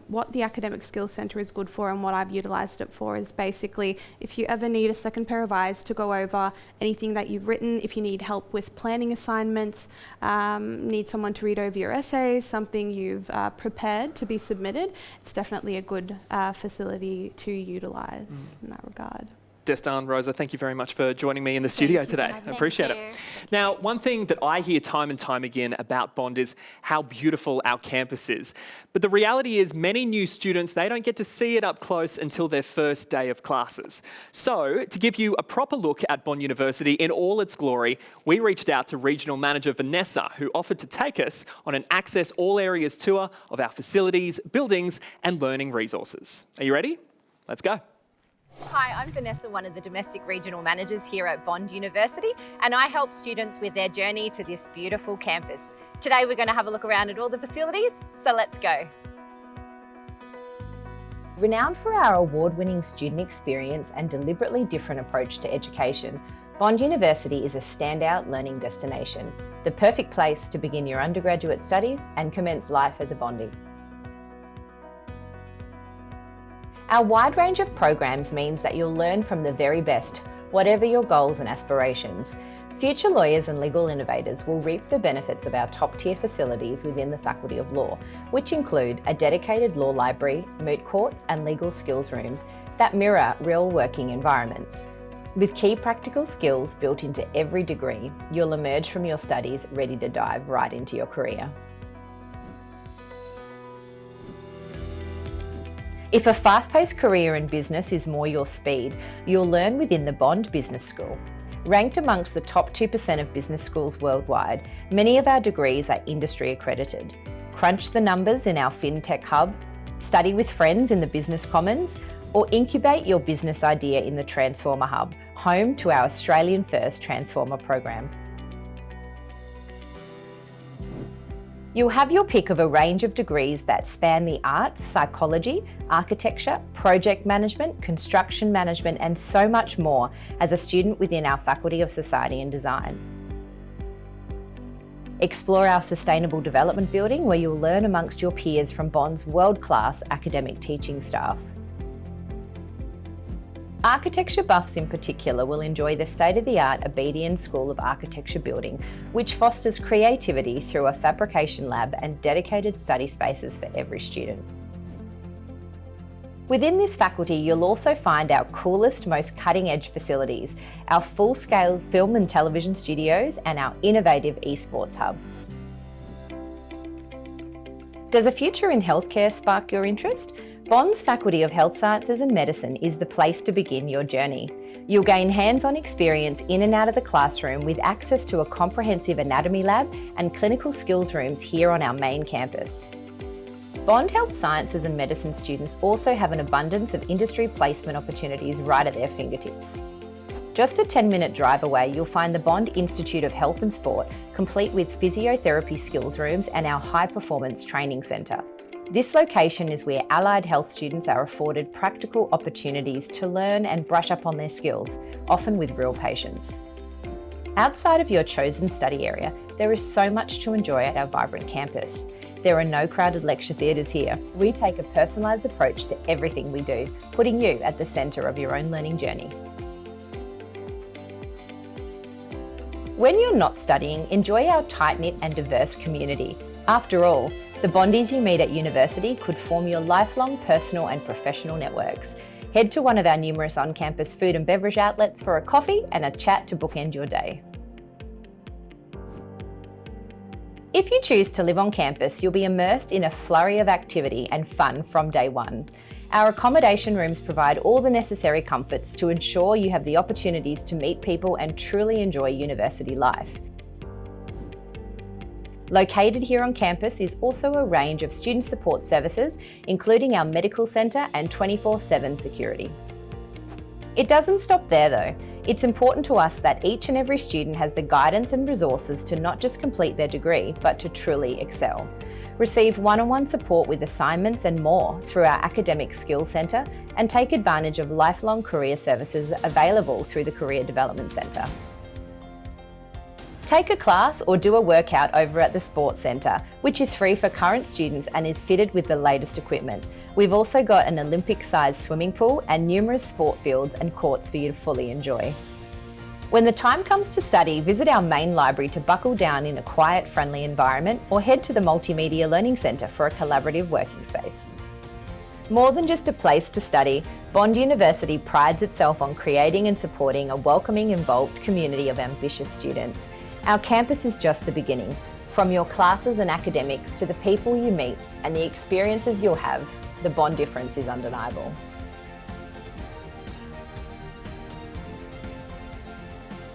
what the Academic Skills Centre is good for and what I've utilised it for is basically if you ever need a second pair of eyes to go over anything that you've written, if you need help with planning assignments, need someone to read over your essays, something you've prepared to be submitted, it's definitely a good facility to utilise in that regard.
Destin, Rosa, thank you very much for joining me in the studio today. I appreciate it. Now, one thing that I hear time and time again about Bond is how beautiful our campus is. But the reality is many new students, they don't get to see it up close until their first day of classes. So, to give you a proper look at Bond University in all its glory, we reached out to Regional Manager Vanessa, who offered to take us on an Access All Areas tour of our facilities, buildings, and learning resources. Are you ready? Let's go.
Hi, I'm Vanessa, one of the domestic regional managers here at Bond University, and I help students with their journey to this beautiful campus. Today we're going to have a look around at all the facilities, so let's go. Renowned for our award-winning student experience and deliberately different approach to education, Bond University is a standout learning destination, the perfect place to begin your undergraduate studies and commence life as a Bondie. Our wide range of programs means that you'll learn from the very best, whatever your goals and aspirations. Future lawyers and legal innovators will reap the benefits of our top-tier facilities within the Faculty of Law, which include a dedicated law library, moot courts and legal skills rooms that mirror real working environments. With key practical skills built into every degree, you'll emerge from your studies ready to dive right into your career. If a fast-paced career in business is more your speed, you'll learn within the Bond Business School. Ranked amongst the top 2% of business schools worldwide, many of our degrees are industry accredited. Crunch the numbers in our FinTech Hub, study with friends in the Business Commons, or incubate your business idea in the Transformer Hub, home to our Australian first Transformer program. You'll have your pick of a range of degrees that span the arts, psychology, architecture, project management, construction management, and so much more as a student within our Faculty of Society and Design. Explore our Sustainable Development Building where you'll learn amongst your peers from Bond's world-class academic teaching staff. Architecture buffs in particular will enjoy the state-of-the-art Abedian School of Architecture building, which fosters creativity through a fabrication lab and dedicated study spaces for every student. Within this faculty, you'll also find our coolest, most cutting-edge facilities, our full-scale film and television studios, and our innovative esports hub. Does a future in healthcare spark your interest? Bond's Faculty of Health Sciences and Medicine is the place to begin your journey. You'll gain hands-on experience in and out of the classroom with access to a comprehensive anatomy lab and clinical skills rooms here on our main campus. Bond Health Sciences and Medicine students also have an abundance of industry placement opportunities right at their fingertips. Just a 10-minute drive away, you'll find the Bond Institute of Health and Sport, complete with physiotherapy skills rooms and our high-performance training centre. This location is where allied health students are afforded practical opportunities to learn and brush up on their skills, often with real patients. Outside of your chosen study area, there is so much to enjoy at our vibrant campus. There are no crowded lecture theatres here. We take a personalised approach to everything we do, putting you at the centre of your own learning journey. When you're not studying, enjoy our tight-knit and diverse community. After all, the Bondies you meet at university could form your lifelong personal and professional networks. Head to one of our numerous on-campus food and beverage outlets for a coffee and a chat to bookend your day. If you choose to live on campus, you'll be immersed in a flurry of activity and fun from day one. Our accommodation rooms provide all the necessary comforts to ensure you have the opportunities to meet people and truly enjoy university life. Located here on campus is also a range of student support services, including our medical centre and 24/7 security. It doesn't stop there though. It's important to us that each and every student has the guidance and resources to not just complete their degree, but to truly excel. Receive one-on-one support with assignments and more through our Academic Skills Centre, and take advantage of lifelong career services available through the Career Development Centre. Take a class or do a workout over at the Sports Centre, which is free for current students and is fitted with the latest equipment. We've also got an Olympic-sized swimming pool and numerous sport fields and courts for you to fully enjoy. When the time comes to study, visit our main library to buckle down in a quiet, friendly environment, or head to the Multimedia Learning Centre for a collaborative working space. More than just a place to study, Bond University prides itself on creating and supporting a welcoming, involved community of ambitious students. Our campus is just the beginning. From your classes and academics to the people you meet and the experiences you'll have, the Bond difference is undeniable.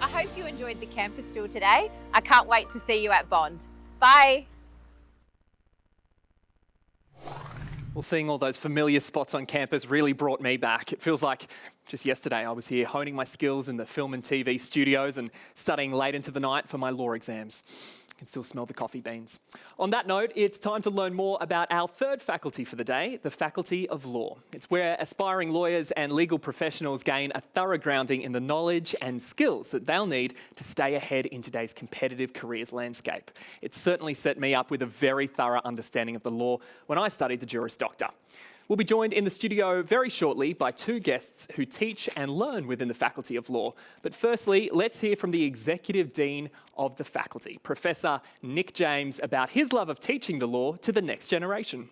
I hope you enjoyed the campus tour today. I can't wait to see you at Bond. Bye.
Well, seeing all those familiar spots on campus really brought me back. It feels like just yesterday I was here honing my skills in the film and TV studios and studying late into the night for my law exams. I can still smell the coffee beans. On that note, it's time to learn more about our third faculty for the day, the Faculty of Law. It's where aspiring lawyers and legal professionals gain a thorough grounding in the knowledge and skills that they'll need to stay ahead in today's competitive careers landscape. It certainly set me up with a very thorough understanding of the law when I studied the Juris Doctor. We'll be joined in the studio very shortly by two guests who teach and learn within the Faculty of Law. But firstly, let's hear from the Executive Dean of the faculty, Professor Nick James, about his love of teaching the law to the next generation.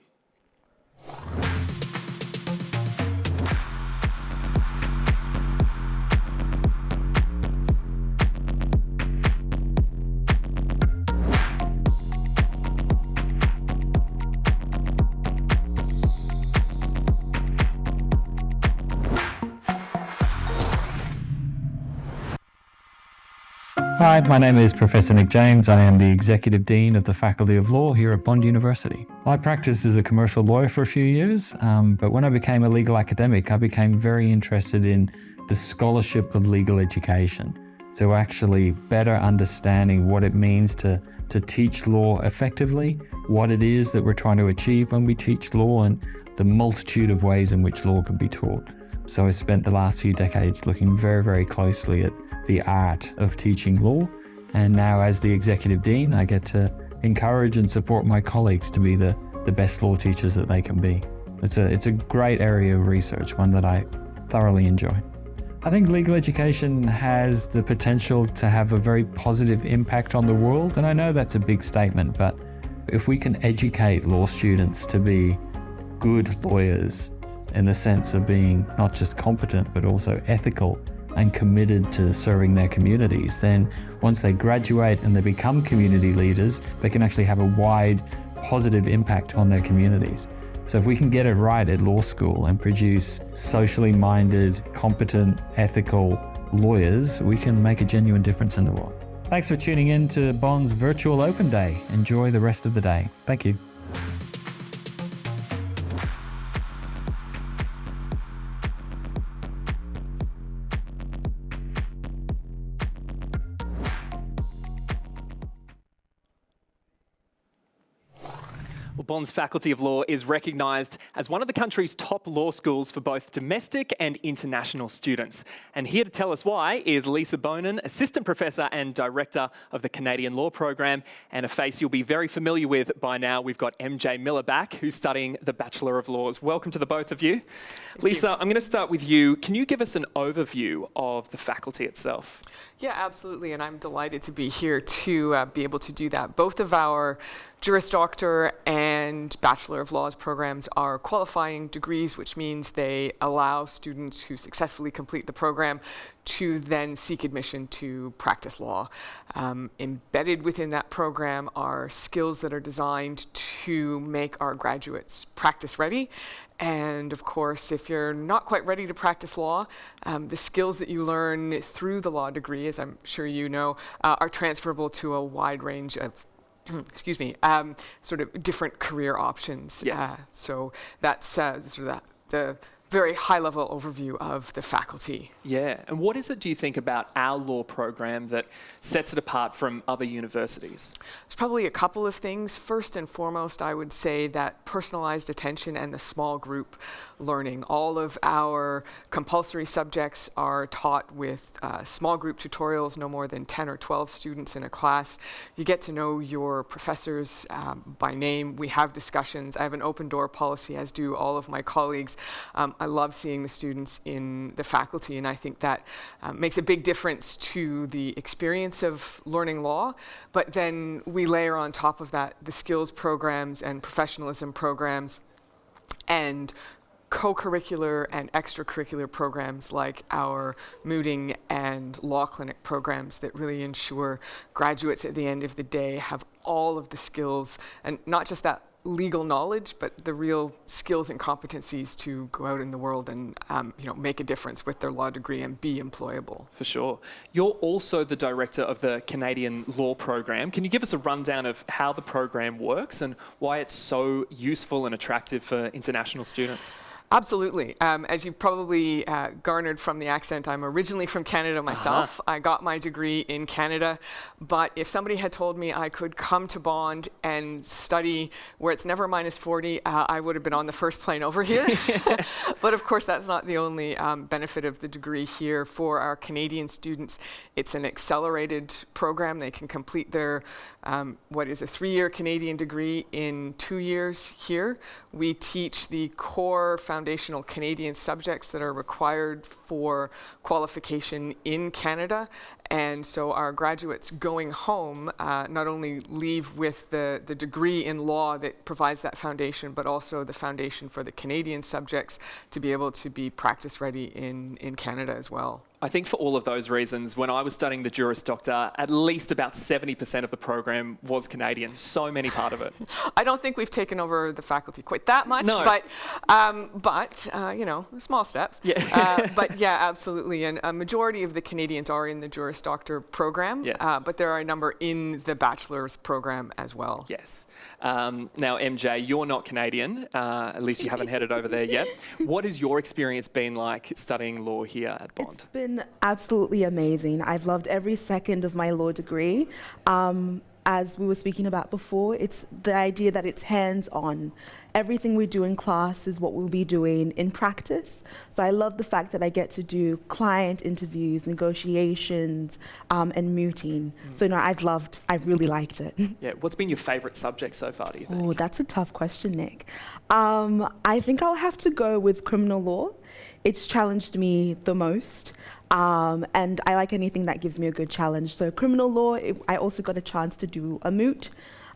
Hi, my name is Professor Nick James. I am the Executive Dean of the Faculty of Law here at Bond University. I practiced as a commercial lawyer for a few years, but when I became a legal academic, I became very interested in the scholarship of legal education. So actually better understanding what it means to teach law effectively, what it is that we're trying to achieve when we teach law, and the multitude of ways in which law can be taught. So I spent the last few decades looking very, very closely at the art of teaching law. And now as the Executive Dean, I get to encourage and support my colleagues to be the best law teachers that they can be. It's a great area of research, one that I thoroughly enjoy. I think legal education has the potential to have a very positive impact on the world. And I know that's a big statement, but if we can educate law students to be good lawyers in the sense of being not just competent, but also ethical and committed to serving their communities, then once they graduate and they become community leaders, they can actually have a wide positive impact on their communities. So if we can get it right at law school and produce socially minded, competent, ethical lawyers, we can make a genuine difference in the world. Thanks for tuning in to Bond's Virtual Open Day. Enjoy the rest of the day. Thank you.
Bond's Faculty of Law is recognised as one of the country's top law schools for both domestic and international students. And here to tell us why is Lisa Bonin, Assistant Professor and Director of the Canadian Law Program, and a face you'll be very familiar with by now. We've got MJ Miller back, who's studying the Bachelor of Laws. Welcome to the both of you. Lisa, I'm going to start with you. Can you give us an overview of the faculty itself?
Yeah, absolutely, and I'm delighted to be here to be able to do that. Both of our Juris Doctor and Bachelor of Laws programs are qualifying degrees, which means they allow students who successfully complete the program to then seek admission to practice law. Embedded within that program are skills that are designed to make our graduates practice ready. And of course, if you're not quite ready to practice law, the skills that you learn through the law degree, as I'm sure you know, are transferable to a wide range of excuse me, sort of different career options.
Yes.
So that's sort of the very high-level overview of the faculty.
Yeah, and what is it, do you think, about our law program that sets it apart from other universities?
There's probably a couple of things. First and foremost, I would say that personalized attention and the small group learning. All of our compulsory subjects are taught with small group tutorials, no more than 10 or 12 students in a class. You get to know your professors by name. We have discussions. I have an open door policy, as do all of my colleagues. I love seeing the students in the faculty, and I think that makes a big difference to the experience of learning law. But then we layer on top of that the skills programs and professionalism programs and co-curricular and extracurricular programs like our mooting and law clinic programs that really ensure graduates at the end of the day have all of the skills, and not just that legal knowledge, but the real skills and competencies to go out in the world and make a difference with their law degree and be employable.
For sure. You're also the director of the Canadian Law Program. Can you give us a rundown of how the program works and why it's so useful and attractive for international students?
Absolutely. As you probably garnered from the accent, I'm originally from Canada myself. I got my degree in Canada, but if somebody had told me I could come to Bond and study where it's never minus 40, I would have been on the first plane over here. But of course, that's not the only benefit of the degree here for our Canadian students. It's an accelerated program. They can complete their what is a 3-year Canadian degree in 2 years here. We teach the core foundational Canadian subjects that are required for qualification in Canada. And so our graduates going home not only leave with the degree in law that provides that foundation, but also the foundation for the Canadian subjects to be able to be practice ready in Canada as well.
I think for all of those reasons, when I was studying the Juris Doctor, at least about 70% of the program was Canadian, so many part of it.
I don't think we've taken over the faculty quite that much,
No.
but small steps.
Yeah.
But yeah, absolutely. And a majority of the Canadians are in the Juris Doctor program,
Yes.
but there are a number in the bachelor's program as well.
Yes. Now, MJ, you're not Canadian, at least you haven't headed over there yet. What has your experience been like studying law here at Bond?
It's been absolutely amazing. I've loved every second of my law degree. As we were speaking about before, it's the idea that it's hands-on. Everything we do in class is what we'll be doing in practice. So I love the fact that I get to do client interviews, negotiations, and mooting. So no, I've really liked it.
Yeah. What's been your favourite subject so far, do you think?
Oh, that's a tough question, Nick. I think I'll have to go with criminal law. It's challenged me the most. And I like anything that gives me a good challenge. So criminal law, I also got a chance to do a moot,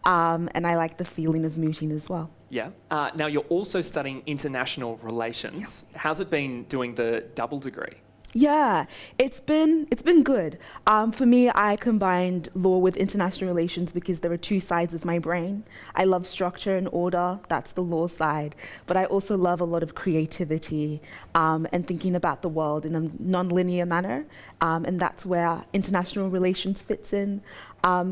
and I like the feeling of mooting as well.
Yeah. Now, you're also studying international relations. Yeah. How's it been doing the double degree?
Yeah, it's been good. For me, I combined law with international relations because there are two sides of my brain. I love structure and order, that's the law side, but I also love a lot of creativity and thinking about the world in a non-linear manner, and that's where international relations fits in.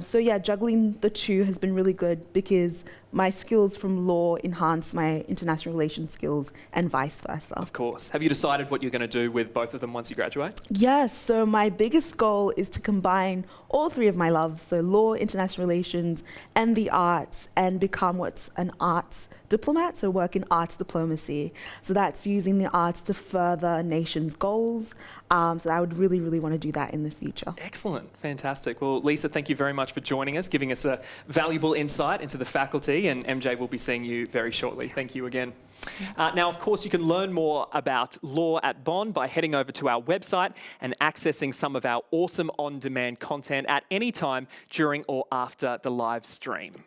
So yeah, juggling the two has been really good because my skills from law enhance my international relations skills and vice versa.
Of course. Have you decided what you're going to do with both of them once you graduate?
Yes, so my biggest goal is to combine all three of my loves, so law, international relations, and the arts, and become what's an arts diplomat, so work in arts diplomacy. So that's using the arts to further a nation's goals. So I would really, really want to do that in the future.
Excellent. Fantastic. Well, Lisa, thank you very much for joining us, giving us a valuable insight into the faculty, and MJ will be seeing you very shortly. Thank you again. Now, of course, you can learn more about law at Bond by heading over to our website and accessing some of our awesome on-demand content at any time during or after the live stream.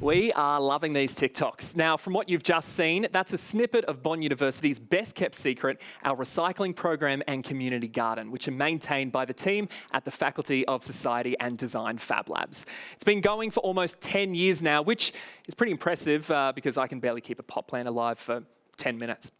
We are loving these TikToks. Now, from what you've just seen, that's a snippet of Bond University's best kept secret, our recycling program and community garden, which are maintained by the team at the Faculty of Society and Design Fab Labs. It's been going for almost 10 years now, which is pretty impressive because I can barely keep a pot plant alive for 10 minutes.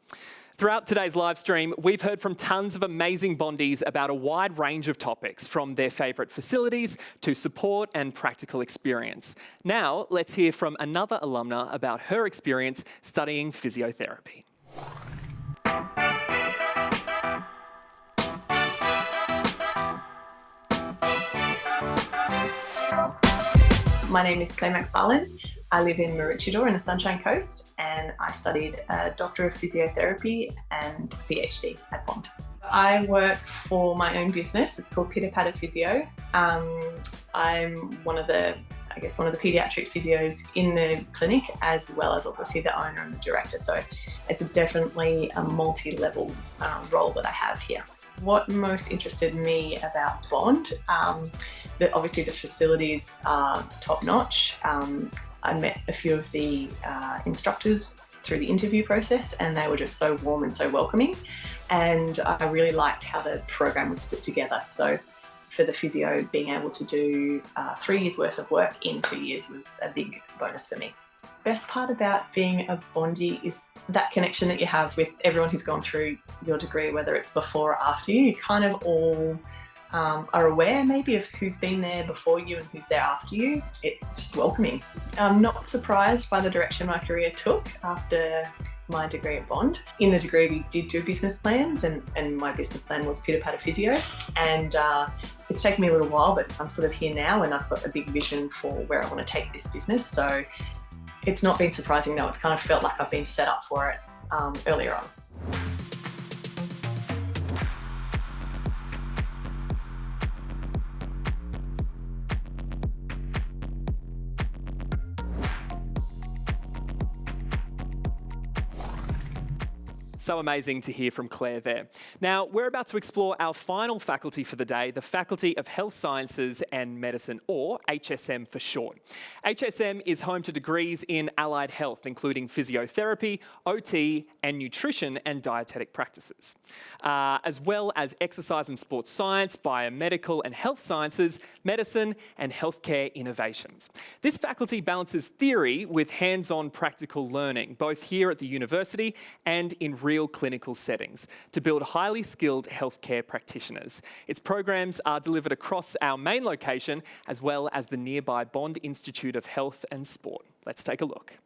Throughout today's live stream, we've heard from tons of amazing Bondies about a wide range of topics, from their favourite facilities to support and practical experience. Now, let's hear from another alumna about her experience studying physiotherapy.
My name is Claire McFarlane. I live in Maroochydore in the Sunshine Coast, and I studied a Doctor of Physiotherapy and PhD at Bond. I work for my own business. It's called Pitter Patter Physio. I'm one of the paediatric physios in the clinic, as well as obviously the owner and the director. So it's definitely a multi-level role that I have here. What most interested me about Bond, obviously the facilities are top-notch. I met a few of the instructors through the interview process, and they were just so warm and so welcoming. And I really liked how the program was put together. So for the physio, being able to do 3 years worth of work in 2 years was a big bonus for me. Best part about being a Bondie is that connection that you have with everyone who's gone through your degree, whether it's before or after you. You kind of all are aware maybe of who's been there before you and who's there after you. It's just welcoming. I'm not surprised by the direction my career took after my degree at Bond. In the degree we did do business plans, and my business plan was Pitter Patter Physio, and it's taken me a little while, but I'm sort of here now and I've got a big vision for where I want to take this business. So it's not been surprising though, it's kind of felt like I've been set up for it earlier on.
So amazing to hear from Claire there. Now, we're about to explore our final faculty for the day, the Faculty of Health Sciences and Medicine, or HSM for short. HSM is home to degrees in allied health, including physiotherapy, OT, and nutrition and dietetic practices, as well as exercise and sports science, biomedical and health sciences, medicine, and healthcare innovations. This faculty balances theory with hands-on practical learning, both here at the university and in real clinical settings, to build highly skilled healthcare practitioners. Its programs are delivered across our main location, as well as the nearby Bond Institute of Health and Sport. Let's take a look.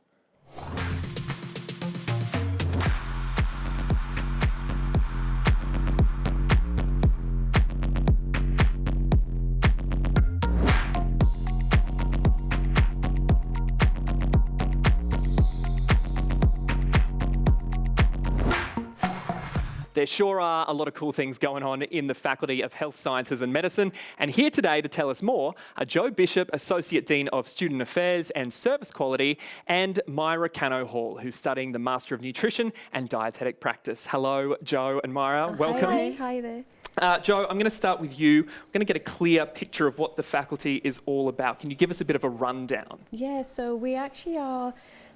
There sure are a lot of cool things going on in the Faculty of Health Sciences and Medicine, and here today to tell us more are Joe Bishop, Associate Dean of Student Affairs and Service Quality, and Myra Cano Hall, who's studying the Master of Nutrition and Dietetic Practice. Hello, Joe and Myra. Welcome.
Hi there.
Joe, I'm going to start with you. I'm going to get a clear picture of what the faculty is all about. Can you give us a bit of a rundown?
Yeah, so we actually are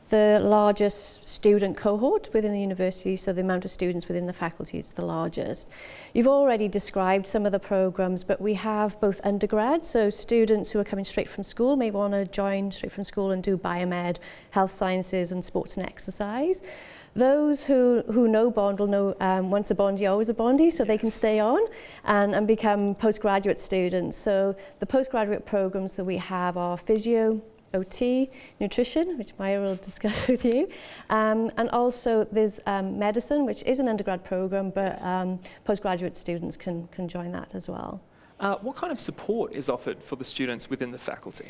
the largest student cohort within the university, so the amount of students within the faculty is the largest. You've already described some of the programs, but we have both undergrad, so students who are coming straight from school may want to join straight from school and do biomed, health sciences and sports and exercise. Those who know Bond will know once a Bondie, always a Bondie, so they can stay on and become postgraduate students. So the postgraduate programs that we have are physio, OT, nutrition, which Myra will discuss with you, and also there's medicine, which is an undergrad program, but postgraduate students can join that as well.
What kind of support is offered for the students within the faculty?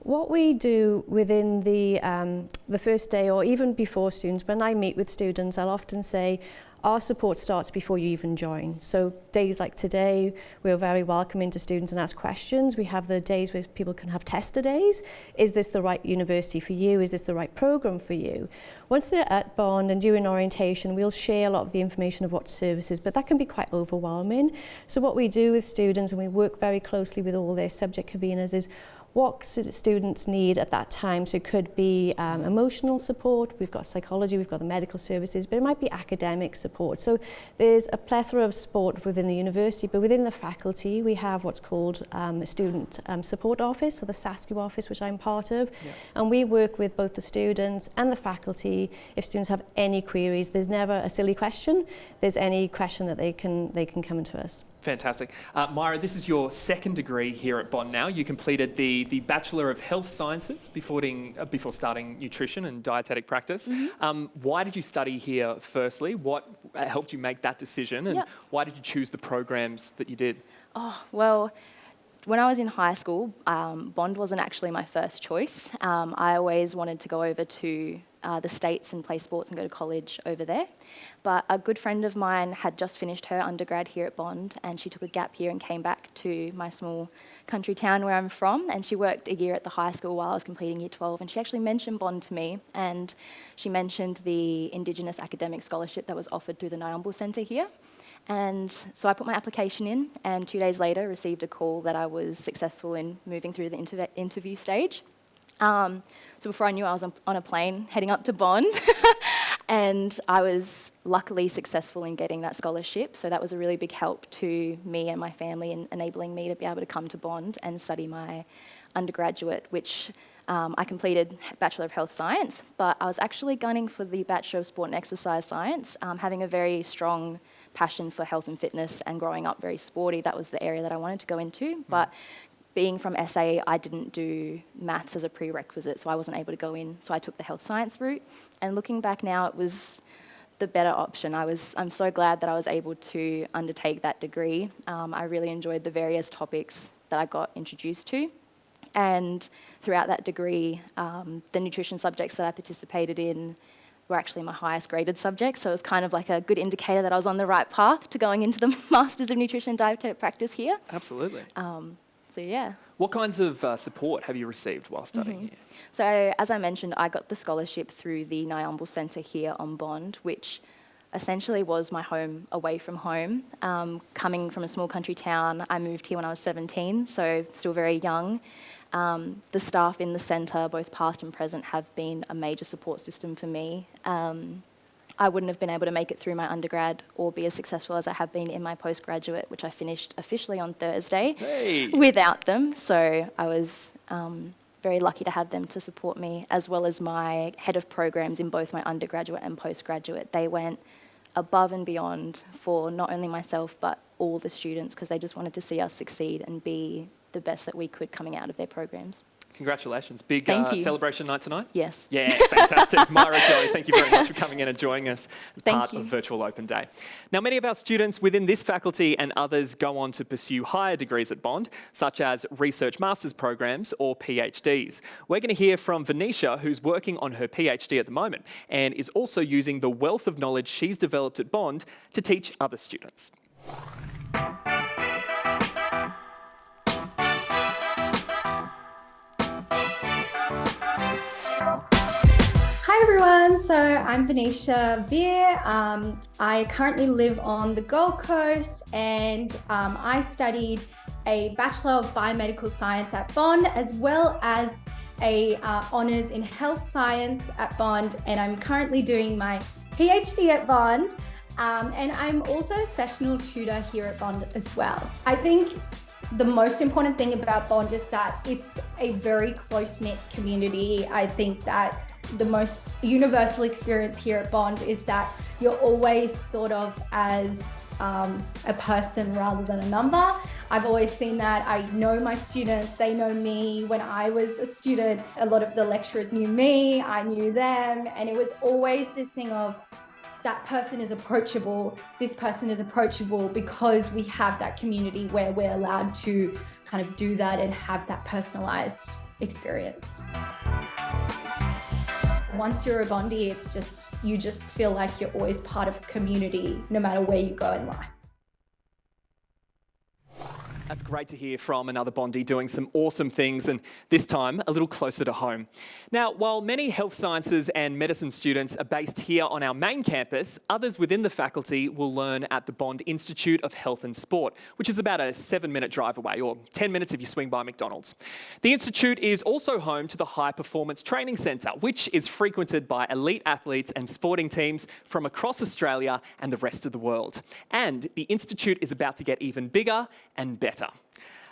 What we do within the first day, or even before students, when I meet with students, I'll often say, our support starts before you even join. So days like today, we're very welcoming to students and ask questions. We have the days where people can have tester days. Is this the right university for you? Is this the right program for you? Once they're at Bond and doing orientation, we'll share a lot of the information of what services, but that can be quite overwhelming. So what we do with students, and we work very closely with all their subject conveners, is what students need at that time. So it could be emotional support, we've got psychology, we've got the medical services, but it might be academic support. So there's a plethora of support within the university, but within the faculty we have what's called a student support office, so the SASCU office, which I'm part of. And we work with both the students and the faculty. If students have any queries, there's never a silly question. There's any question that they can come into us.
Fantastic. Myra, this is your second degree here at Bond now. You completed the Bachelor of Health Sciences before starting nutrition and dietetic practice. Why did you study here firstly? What helped you make that decision, and why did you choose the programs that you did?
Oh, well, when I was in high school, Bond wasn't actually my first choice. I always wanted to go over to the States and play sports and go to college over there. But a good friend of mine had just finished her undergrad here at Bond, and she took a gap year and came back to my small country town where I'm from, and she worked a year at the high school while I was completing year 12, and she actually mentioned Bond to me, and she mentioned the Indigenous Academic Scholarship that was offered through the Nyambul Centre here. And so I put my application in, and 2 days later received a call that I was successful in moving through the interview stage. So before I knew, I was on a plane heading up to Bond, and I was luckily successful in getting that scholarship. So that was a really big help to me and my family in enabling me to be able to come to Bond and study my undergraduate, which I completed Bachelor of Health Science, but I was actually gunning for the Bachelor of Sport and Exercise Science, having a very strong passion for health and fitness and growing up very sporty. That was the area that I wanted to go into, but being from SA, I didn't do maths as a prerequisite, so I wasn't able to go in, so I took the health science route. And looking back now, it was the better option. I'm so glad that I was able to undertake that degree. I really enjoyed the various topics that I got introduced to. And throughout that degree, the nutrition subjects that I participated in were actually my highest graded subjects, so it was kind of like a good indicator that I was on the right path to going into the Masters of Nutrition and Dietetic Practice here.
Absolutely.
So yeah.
What kinds of support have you received while studying here?
So as I mentioned, I got the scholarship through the Nyambul Centre here on Bond, which essentially was my home away from home. Coming from a small country town, I moved here when I was 17, so still very young. The staff in the centre, both past and present, have been a major support system for me. I wouldn't have been able to make it through my undergrad or be as successful as I have been in my postgraduate, which I finished officially on Thursday, without them. So I was very lucky to have them to support me, as well as my head of programs in both my undergraduate and postgraduate. They went above and beyond for not only myself, but all the students, because they just wanted to see us succeed and be the best that we could coming out of their programs.
Congratulations. Big
Thank you.
celebration night tonight?
Yes.
Yeah, fantastic. Myra, Joey, thank you very much for coming in and joining us as part of Virtual Open Day. Now, many of our students within this faculty and others go on to pursue higher degrees at Bond, such as research master's programs or PhDs. We're going to hear from Venetia, who's working on her PhD at the moment and is also using the wealth of knowledge she's developed at Bond to teach other students.
Hi everyone, so I'm Venetia Veer. I currently live on the Gold Coast, and I studied a Bachelor of Biomedical Science at Bond, as well as a Honours in Health Science at Bond, and I'm currently doing my PhD at Bond, and I'm also a sessional tutor here at Bond as well. I think the most important thing about Bond is that it's a very close-knit community. I think that the most universal experience here at Bond is that you're always thought of as a person rather than a number. I've always seen that. I know my students, they know me. When I was a student, a lot of the lecturers knew me, I knew them, and it was always this thing of that person is approachable, this person is approachable, because we have that community where we're allowed to kind of do that and have that personalized experience. Once you're a Bondie, it's just, you just feel like you're always part of a community, no matter where you go in life.
That's great to hear from another Bondi doing some awesome things, and this time a little closer to home. Now, while many health sciences and medicine students are based here on our main campus, others within the faculty will learn at the Bond Institute of Health and Sport, which is about a 7-minute drive away, or 10 minutes if you swing by McDonald's. The institute is also home to the High Performance Training Centre, which is frequented by elite athletes and sporting teams from across Australia and the rest of the world. And the institute is about to get even bigger and better.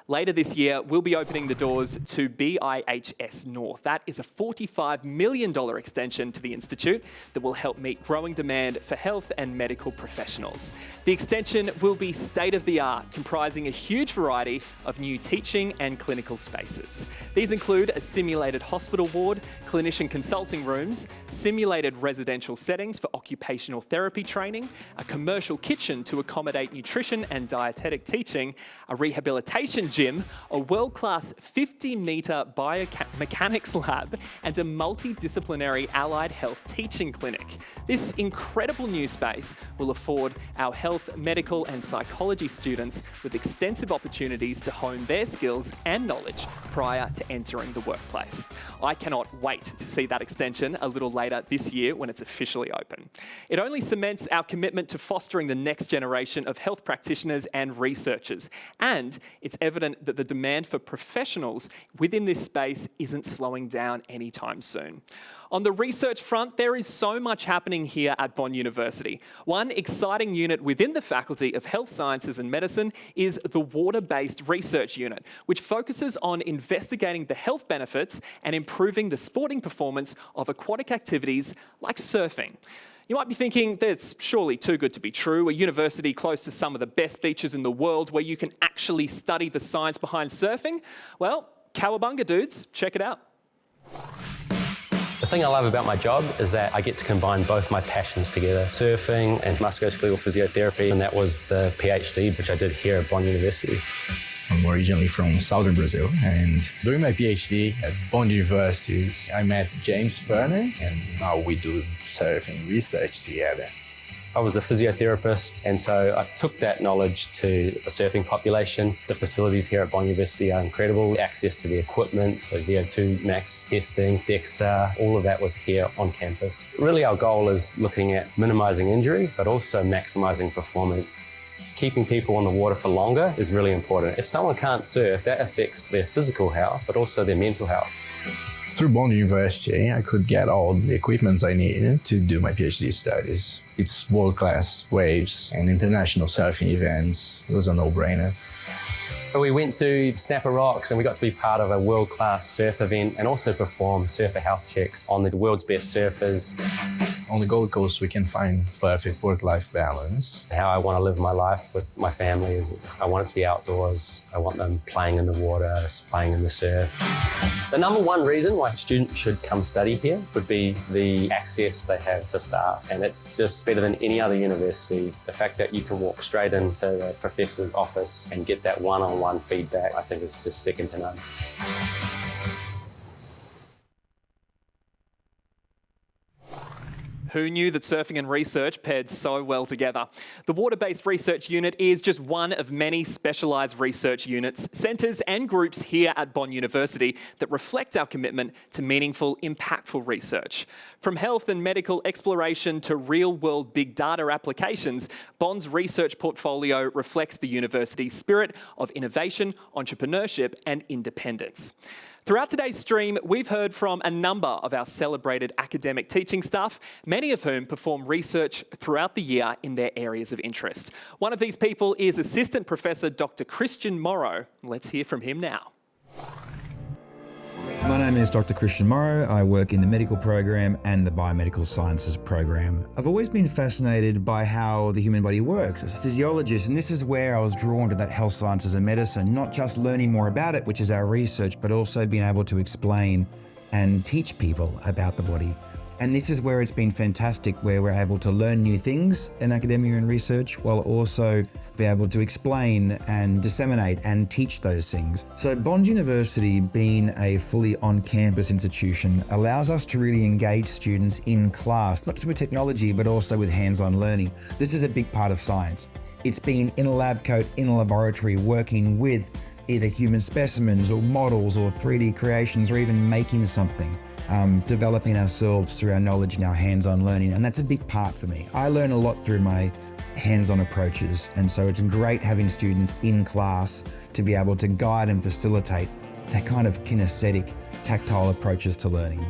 Later this year, we'll be opening the doors to BIHS North. That is a $45 million extension to the Institute that will help meet growing demand for health and medical professionals. The extension will be state-of-the-art, comprising a huge variety of new teaching and clinical spaces. These include a simulated hospital ward, clinician consulting rooms, simulated residential settings for occupational therapy training, a commercial kitchen to accommodate nutrition and dietetic teaching, a rehabilitation gym, a world-class 50-metre biomechanics lab, and a multidisciplinary allied health teaching clinic. This incredible new space will afford our health, medical and psychology students with extensive opportunities to hone their skills and knowledge prior to entering the workplace. I cannot wait to see that extension a little later this year when it's officially open. It only cements our commitment to fostering the next generation of health practitioners and researchers, and it's evident that the demand for professionals within this space isn't slowing down anytime soon. On the research front, there is so much happening here at Bond University. One exciting unit within the Faculty of Health Sciences and Medicine is the Water-Based Research Unit, which focuses on investigating the health benefits and improving the sporting performance of aquatic activities like surfing. You might be thinking, that's surely too good to be true, a university close to some of the best beaches in the world where you can actually study the science behind surfing? Well, cowabunga dudes, check it out.
The thing I love about my job is that I get to combine both my passions together, surfing and musculoskeletal physiotherapy, and that was the PhD which I did here at Bond University.
I'm originally from southern Brazil, and during my PhD at Bond University, I met James Furness, and now we do surfing research together.
I was a physiotherapist, and so I took that knowledge to the surfing population. The facilities here at Bond University are incredible. Access to the equipment, so VO2 max testing, DEXA, all of that was here on campus. Really our goal is looking at minimising injury, but also maximising performance. Keeping people on the water for longer is really important. If someone can't surf, that affects their physical health, but also their mental health.
Through Bond University, I could get all the equipment I needed to do my PhD studies. It's world-class waves and international surfing events. It was a no-brainer.
We went to Snapper Rocks and we got to be part of a world-class surf event and also perform surfer health checks on the world's best surfers.
On the Gold Coast, we can find perfect work-life balance.
How I want to live my life with my family is I want it to be outdoors. I want them playing in the water, playing in the surf. The number one reason why students should come study here would be the access they have to staff. And it's just better than any other university. The fact that you can walk straight into the professor's office and get that one-on-one feedback, I think is just second to none.
Who knew that surfing and research paired so well together? The Water-Based Research Unit is just one of many specialised research units, centres and groups here at Bond University that reflect our commitment to meaningful, impactful research. From health and medical exploration to real-world big data applications, Bond's research portfolio reflects the university's spirit of innovation, entrepreneurship and independence. Throughout today's stream, we've heard from a number of our celebrated academic teaching staff, many of whom perform research throughout the year in their areas of interest. One of these people is Assistant Professor Dr. Christian Morrow. Let's hear from him now.
My name is Dr. Christian Morrow. I work in the medical program and the biomedical sciences program. I've always been fascinated by how the human body works as a physiologist, and this is where I was drawn to that health sciences and medicine, not just learning more about it, which is our research, but also being able to explain and teach people about the body. And this is where it's been fantastic, where we're able to learn new things in academia and research, while also be able to explain and disseminate and teach those things. So Bond University, being a fully on-campus institution, allows us to really engage students in class, not just with technology, but also with hands-on learning. This is a big part of science. It's been in a lab coat, in a laboratory, working with either human specimens or models or 3D creations or even making something. Developing ourselves through our knowledge and our hands-on learning, and that's a big part for me. I learn a lot through my hands-on approaches, and so it's great having students in class to be able to guide and facilitate that kind of kinesthetic, tactile approaches to learning.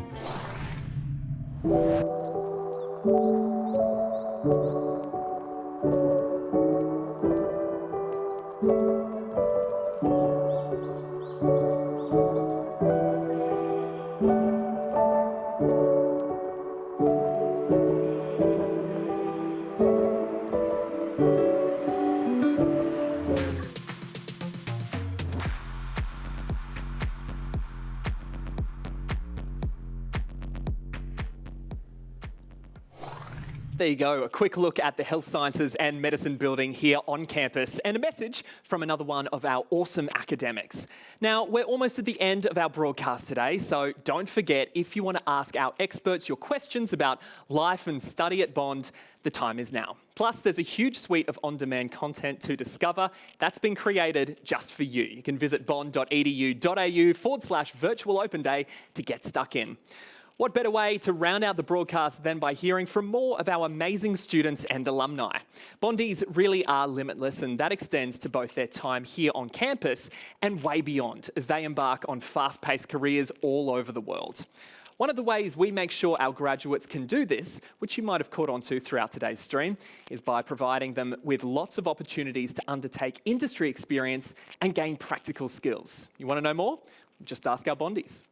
There you go, a quick look at the Health Sciences and Medicine building here on campus, and a message from another one of our awesome academics. Now, we're almost at the end of our broadcast today, so don't forget, if you want to ask our experts your questions about life and study at Bond, the time is now. Plus, there's a huge suite of on-demand content to discover that's been created just for you. You can visit bond.edu.au/virtual open day to get stuck in. What better way to round out the broadcast than by hearing from more of our amazing students and alumni? Bondies really are limitless, and that extends to both their time here on campus and way beyond as they embark on fast-paced careers all over the world. One of the ways we make sure our graduates can do this, which you might have caught on to throughout today's stream, is by providing them with lots of opportunities to undertake industry experience and gain practical skills. You want to know more? Just ask our Bondies.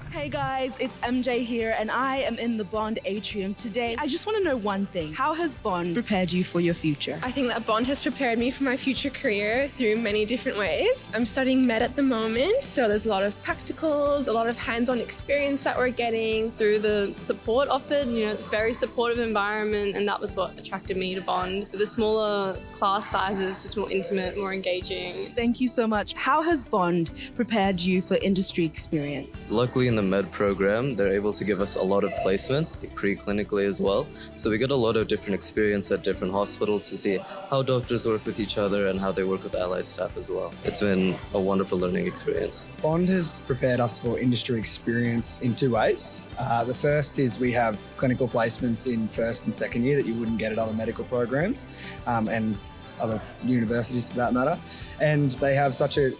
Hey guys, it's MJ here and I am in the Bond atrium today. I just want to know one thing. How has Bond prepared you for your future?
I think that Bond has prepared me for my future career through many different ways. I'm studying med at the moment, so there's a lot of practicals, a lot of hands-on experience that we're getting through the support offered. You know, it's a very supportive environment, and that was what attracted me to Bond. The smaller class sizes, just more intimate, more engaging.
Thank you so much. How has Bond prepared you for industry experience?
Luckily in the med program, they're able to give us a lot of placements, pre-clinically as well. So we get a lot of different experience at different hospitals to see how doctors work with each other and how they work with allied staff as well. It's been a wonderful learning experience.
Bond has prepared us for industry experience in two ways. The first is we have clinical placements in first and second year that you wouldn't get at other medical programs, and other universities for that matter. And they have such a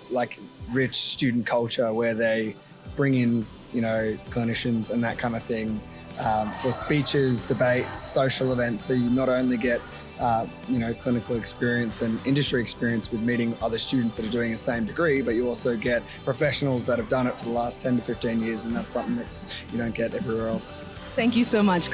rich student culture where they bring in, clinicians and that kind of thing for speeches, debates, social events. So you not only get, clinical experience and industry experience with meeting other students that are doing the same degree, but you also get professionals that have done it for the last 10 to 15 years, and that's something that's you don't get everywhere else.
Thank you so much.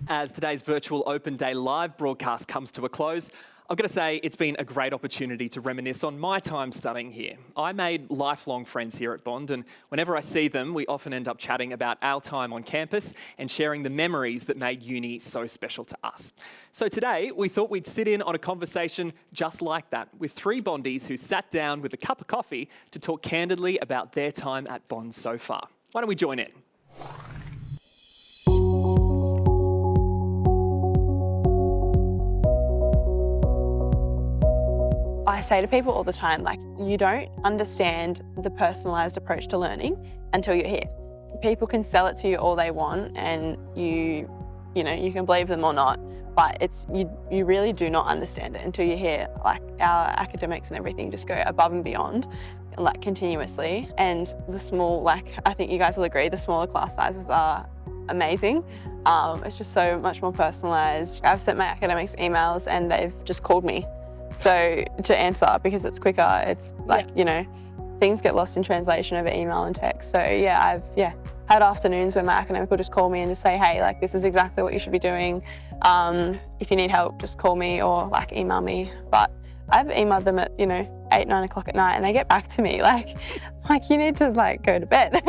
As today's virtual open day live broadcast comes to a close, I've got to say it's been a great opportunity to reminisce on my time studying here. I made lifelong friends here at Bond, and whenever I see them, we often end up chatting about our time on campus and sharing the memories that made uni so special to us. So today, we thought we'd sit in on a conversation just like that with three Bondies who sat down with a cup of coffee to talk candidly about their time at Bond so far. Why don't we join in?
I say to people all the time, you don't understand the personalised approach to learning until you're here. People can sell it to you all they want, and you can believe them or not, but you really do not understand it until you're here. Our academics and everything just go above and beyond, continuously. And the small, I think you guys will agree, the smaller class sizes are amazing. It's just so much more personalised. I've sent my academics emails and they've just called me. So to answer, because it's quicker, it's things get lost in translation over email and text. So I've had afternoons where my academic will just call me and just say, hey, this is exactly what you should be doing. If you need help, just call me or email me. But I've emailed them at 8, 9 o'clock at night and they get back to me. like, you need to like go to bed.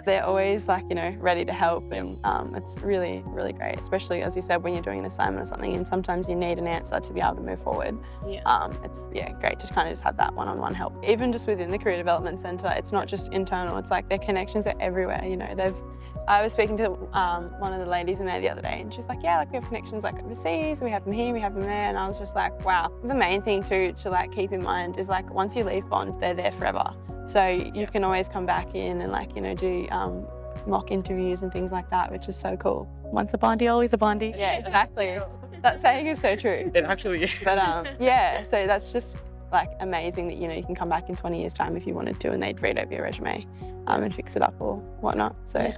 They're always like, you know, ready to help, and it's really, really great, especially as you said, when you're doing an assignment or something and sometimes you need an answer to be able to move forward. It's great to kind of just have that one-on-one help. Even just within the Career Development Centre, it's not just internal, it's like their connections are everywhere, you know. I was speaking to one of the ladies in there the other day, and she's like, yeah, like we have connections like overseas, we have them here, we have them there, and I was just like, wow. The main thing to like keep in mind is like once you leave Bond, they're there forever. So you can always come back in and like, you know, do mock interviews and things like that, which is so cool. Once a Bondy, always a Bondy. Yeah, exactly. That saying is so true.
It actually is.
But yeah, so that's just like amazing that, you know, you can come back in 20 years time if you wanted to, and they'd read over your resume and fix it up or whatnot. So. Yeah.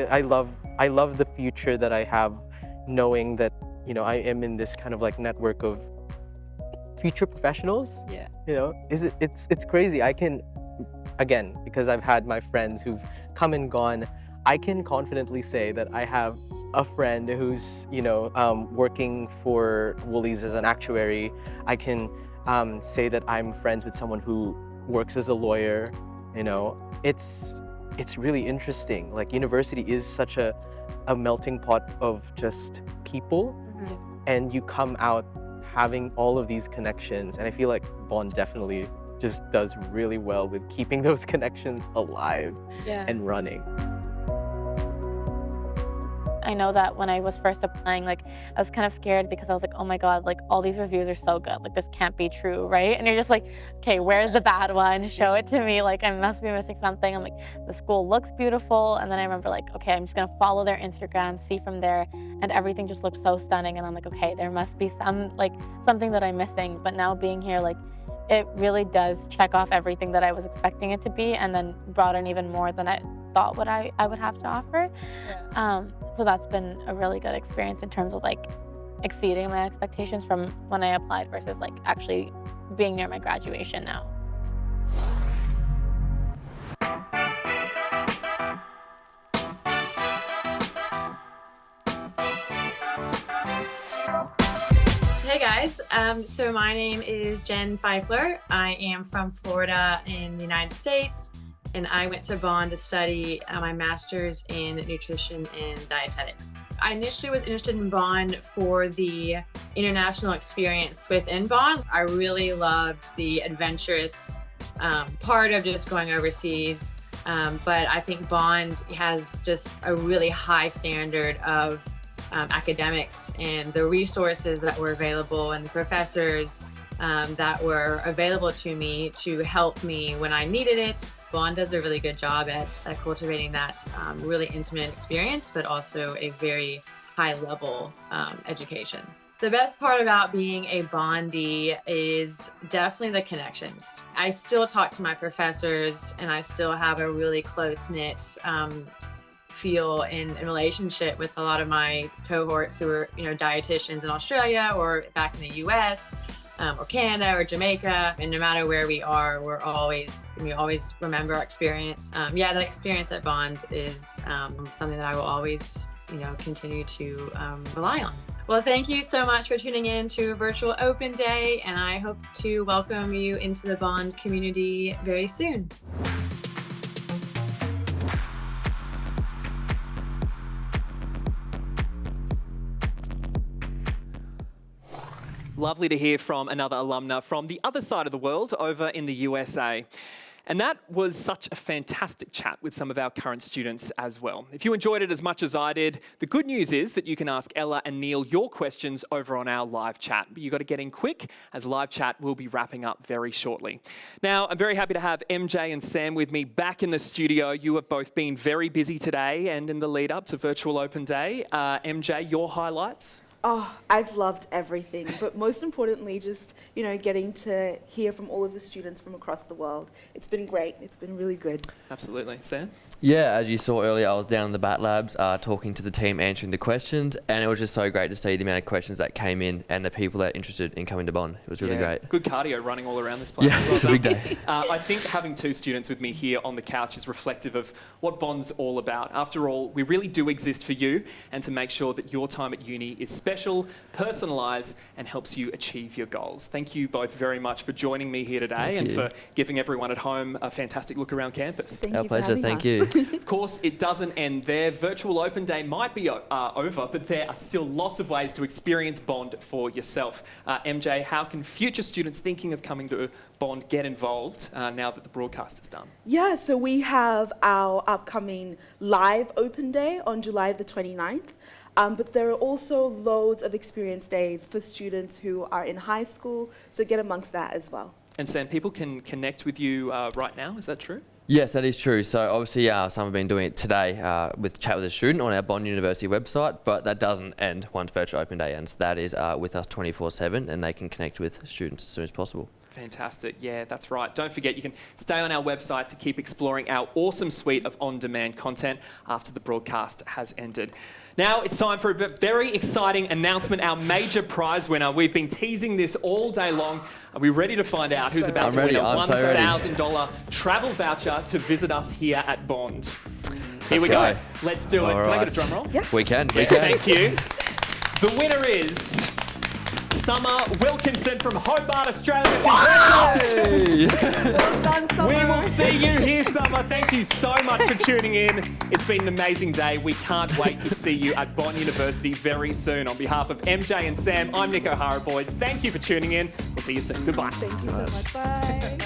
I love the future that I have, knowing that, you know, I am in this kind of like network of future professionals.
Yeah.
You know, it's crazy. I can, again, because I've had my friends who've come and gone, I can confidently say that I have a friend who's, you know, working for Woolies as an actuary. I can say that I'm friends with someone who works as a lawyer. You know, it's really interesting. Like, university is such a melting pot of just people, and you come out having all of these connections, and I feel like Bond definitely just does really well with keeping those connections alive and running.
I know that when I was first applying, like, I was kind of scared because I was like, oh my God, like, all these reviews are so good. Like, this can't be true, right? And you're just like, okay, where's the bad one? Show it to me. Like, I must be missing something. I'm like, the school looks beautiful. And then I remember like, okay, I'm just gonna follow their Instagram, see from there, and everything just looks so stunning. And I'm like, okay, there must be something that I'm missing. But now being here, like, it really does check off everything that I was expecting it to be, and then brought in even more than I thought what I would have to offer. So that's been a really good experience in terms of like exceeding my expectations from when I applied versus like actually being near my graduation now.
Hey guys, so my name is Jen Feifler. I am from Florida in the United States, and I went to Bond to study my master's in nutrition and dietetics. I initially was interested in Bond for the international experience within Bond. I really loved the adventurous part of just going overseas, but I think Bond has just a really high standard of academics, and the resources that were available and the professors that were available to me to help me when I needed it. Bond does a really good job at cultivating that really intimate experience, but also a very high level education. The best part about being a Bondie is definitely the connections. I still talk to my professors, and I still have a really close-knit feel in relationship with a lot of my cohorts who are, you know, dietitians in Australia or back in the US or Canada or Jamaica. And no matter where we are, we always remember our experience. That experience at Bond is something that I will always, you know, continue to rely on. Well, thank you so much for tuning in to Virtual Open Day, and I hope to welcome you into the Bond community very soon.
Lovely to hear from another alumna from the other side of the world over in the USA. And that was such a fantastic chat with some of our current students as well. If you enjoyed it as much as I did, the good news is that you can ask Ella and Neil your questions over on our live chat. But you've got to get in quick, as live chat will be wrapping up very shortly. Now, I'm very happy to have MJ and Sam with me back in the studio. You have both been very busy today and in the lead up to Virtual Open Day. MJ, your highlights?
Oh, I've loved everything, but most importantly, just, you know, getting to hear from all of the students from across the world. It's been great. It's been really good.
Absolutely. Sam?
Yeah, as you saw earlier, I was down in the Bat Labs talking to the team, answering the questions, and it was just so great to see the amount of questions that came in and the people that are interested in coming to Bond. It was really great.
Good cardio running all around this place.
Yeah, it was a big day.
I think having two students with me here on the couch is reflective of what Bond's all about. After all, we really do exist for you and to make sure that your time at uni is special special, personalised, and helps you achieve your goals. Thank you both very much for joining me here today and for giving everyone at home a fantastic look around campus.
Our pleasure, thank you.
Of course, it doesn't end there. Virtual Open Day might be over, but there are still lots of ways to experience Bond for yourself. MJ, how can future students thinking of coming to Bond get involved now that the broadcast is done?
Yeah, so we have our upcoming live open day on July the 29th. But there are also loads of experience days for students who are in high school, so get amongst that as well.
And Sam, people can connect with you right now, is that true?
Yes, that is true. So obviously, some have been doing it today with Chat with a Student on our Bond University website, but that doesn't end once Virtual Open Day ends. That is with us 24/7, and they can connect with students as soon as possible.
Fantastic. Yeah, that's right. Don't forget, you can stay on our website to keep exploring our awesome suite of on-demand content after the broadcast has ended. Now it's time for a very exciting announcement, our major prize winner. We've been teasing this all day long. Are we ready to find out who's about to win a $1,000 travel voucher to visit us here at Bond? Here we go. Let's do it. Can I get a drum roll?
Yes.
We can.
Thank you. The winner is Summer Wilkinson from Hobart, Australia. Congratulations!
Well done, Summer.
We will see you here, Summer. Thank you so much for tuning in. It's been an amazing day. We can't wait to see you at Bond University very soon. On behalf of MJ and Sam, I'm Nick O'Hara Boyd. Thank you for tuning in. We'll see you soon. Goodbye.
Thank you so much. Bye.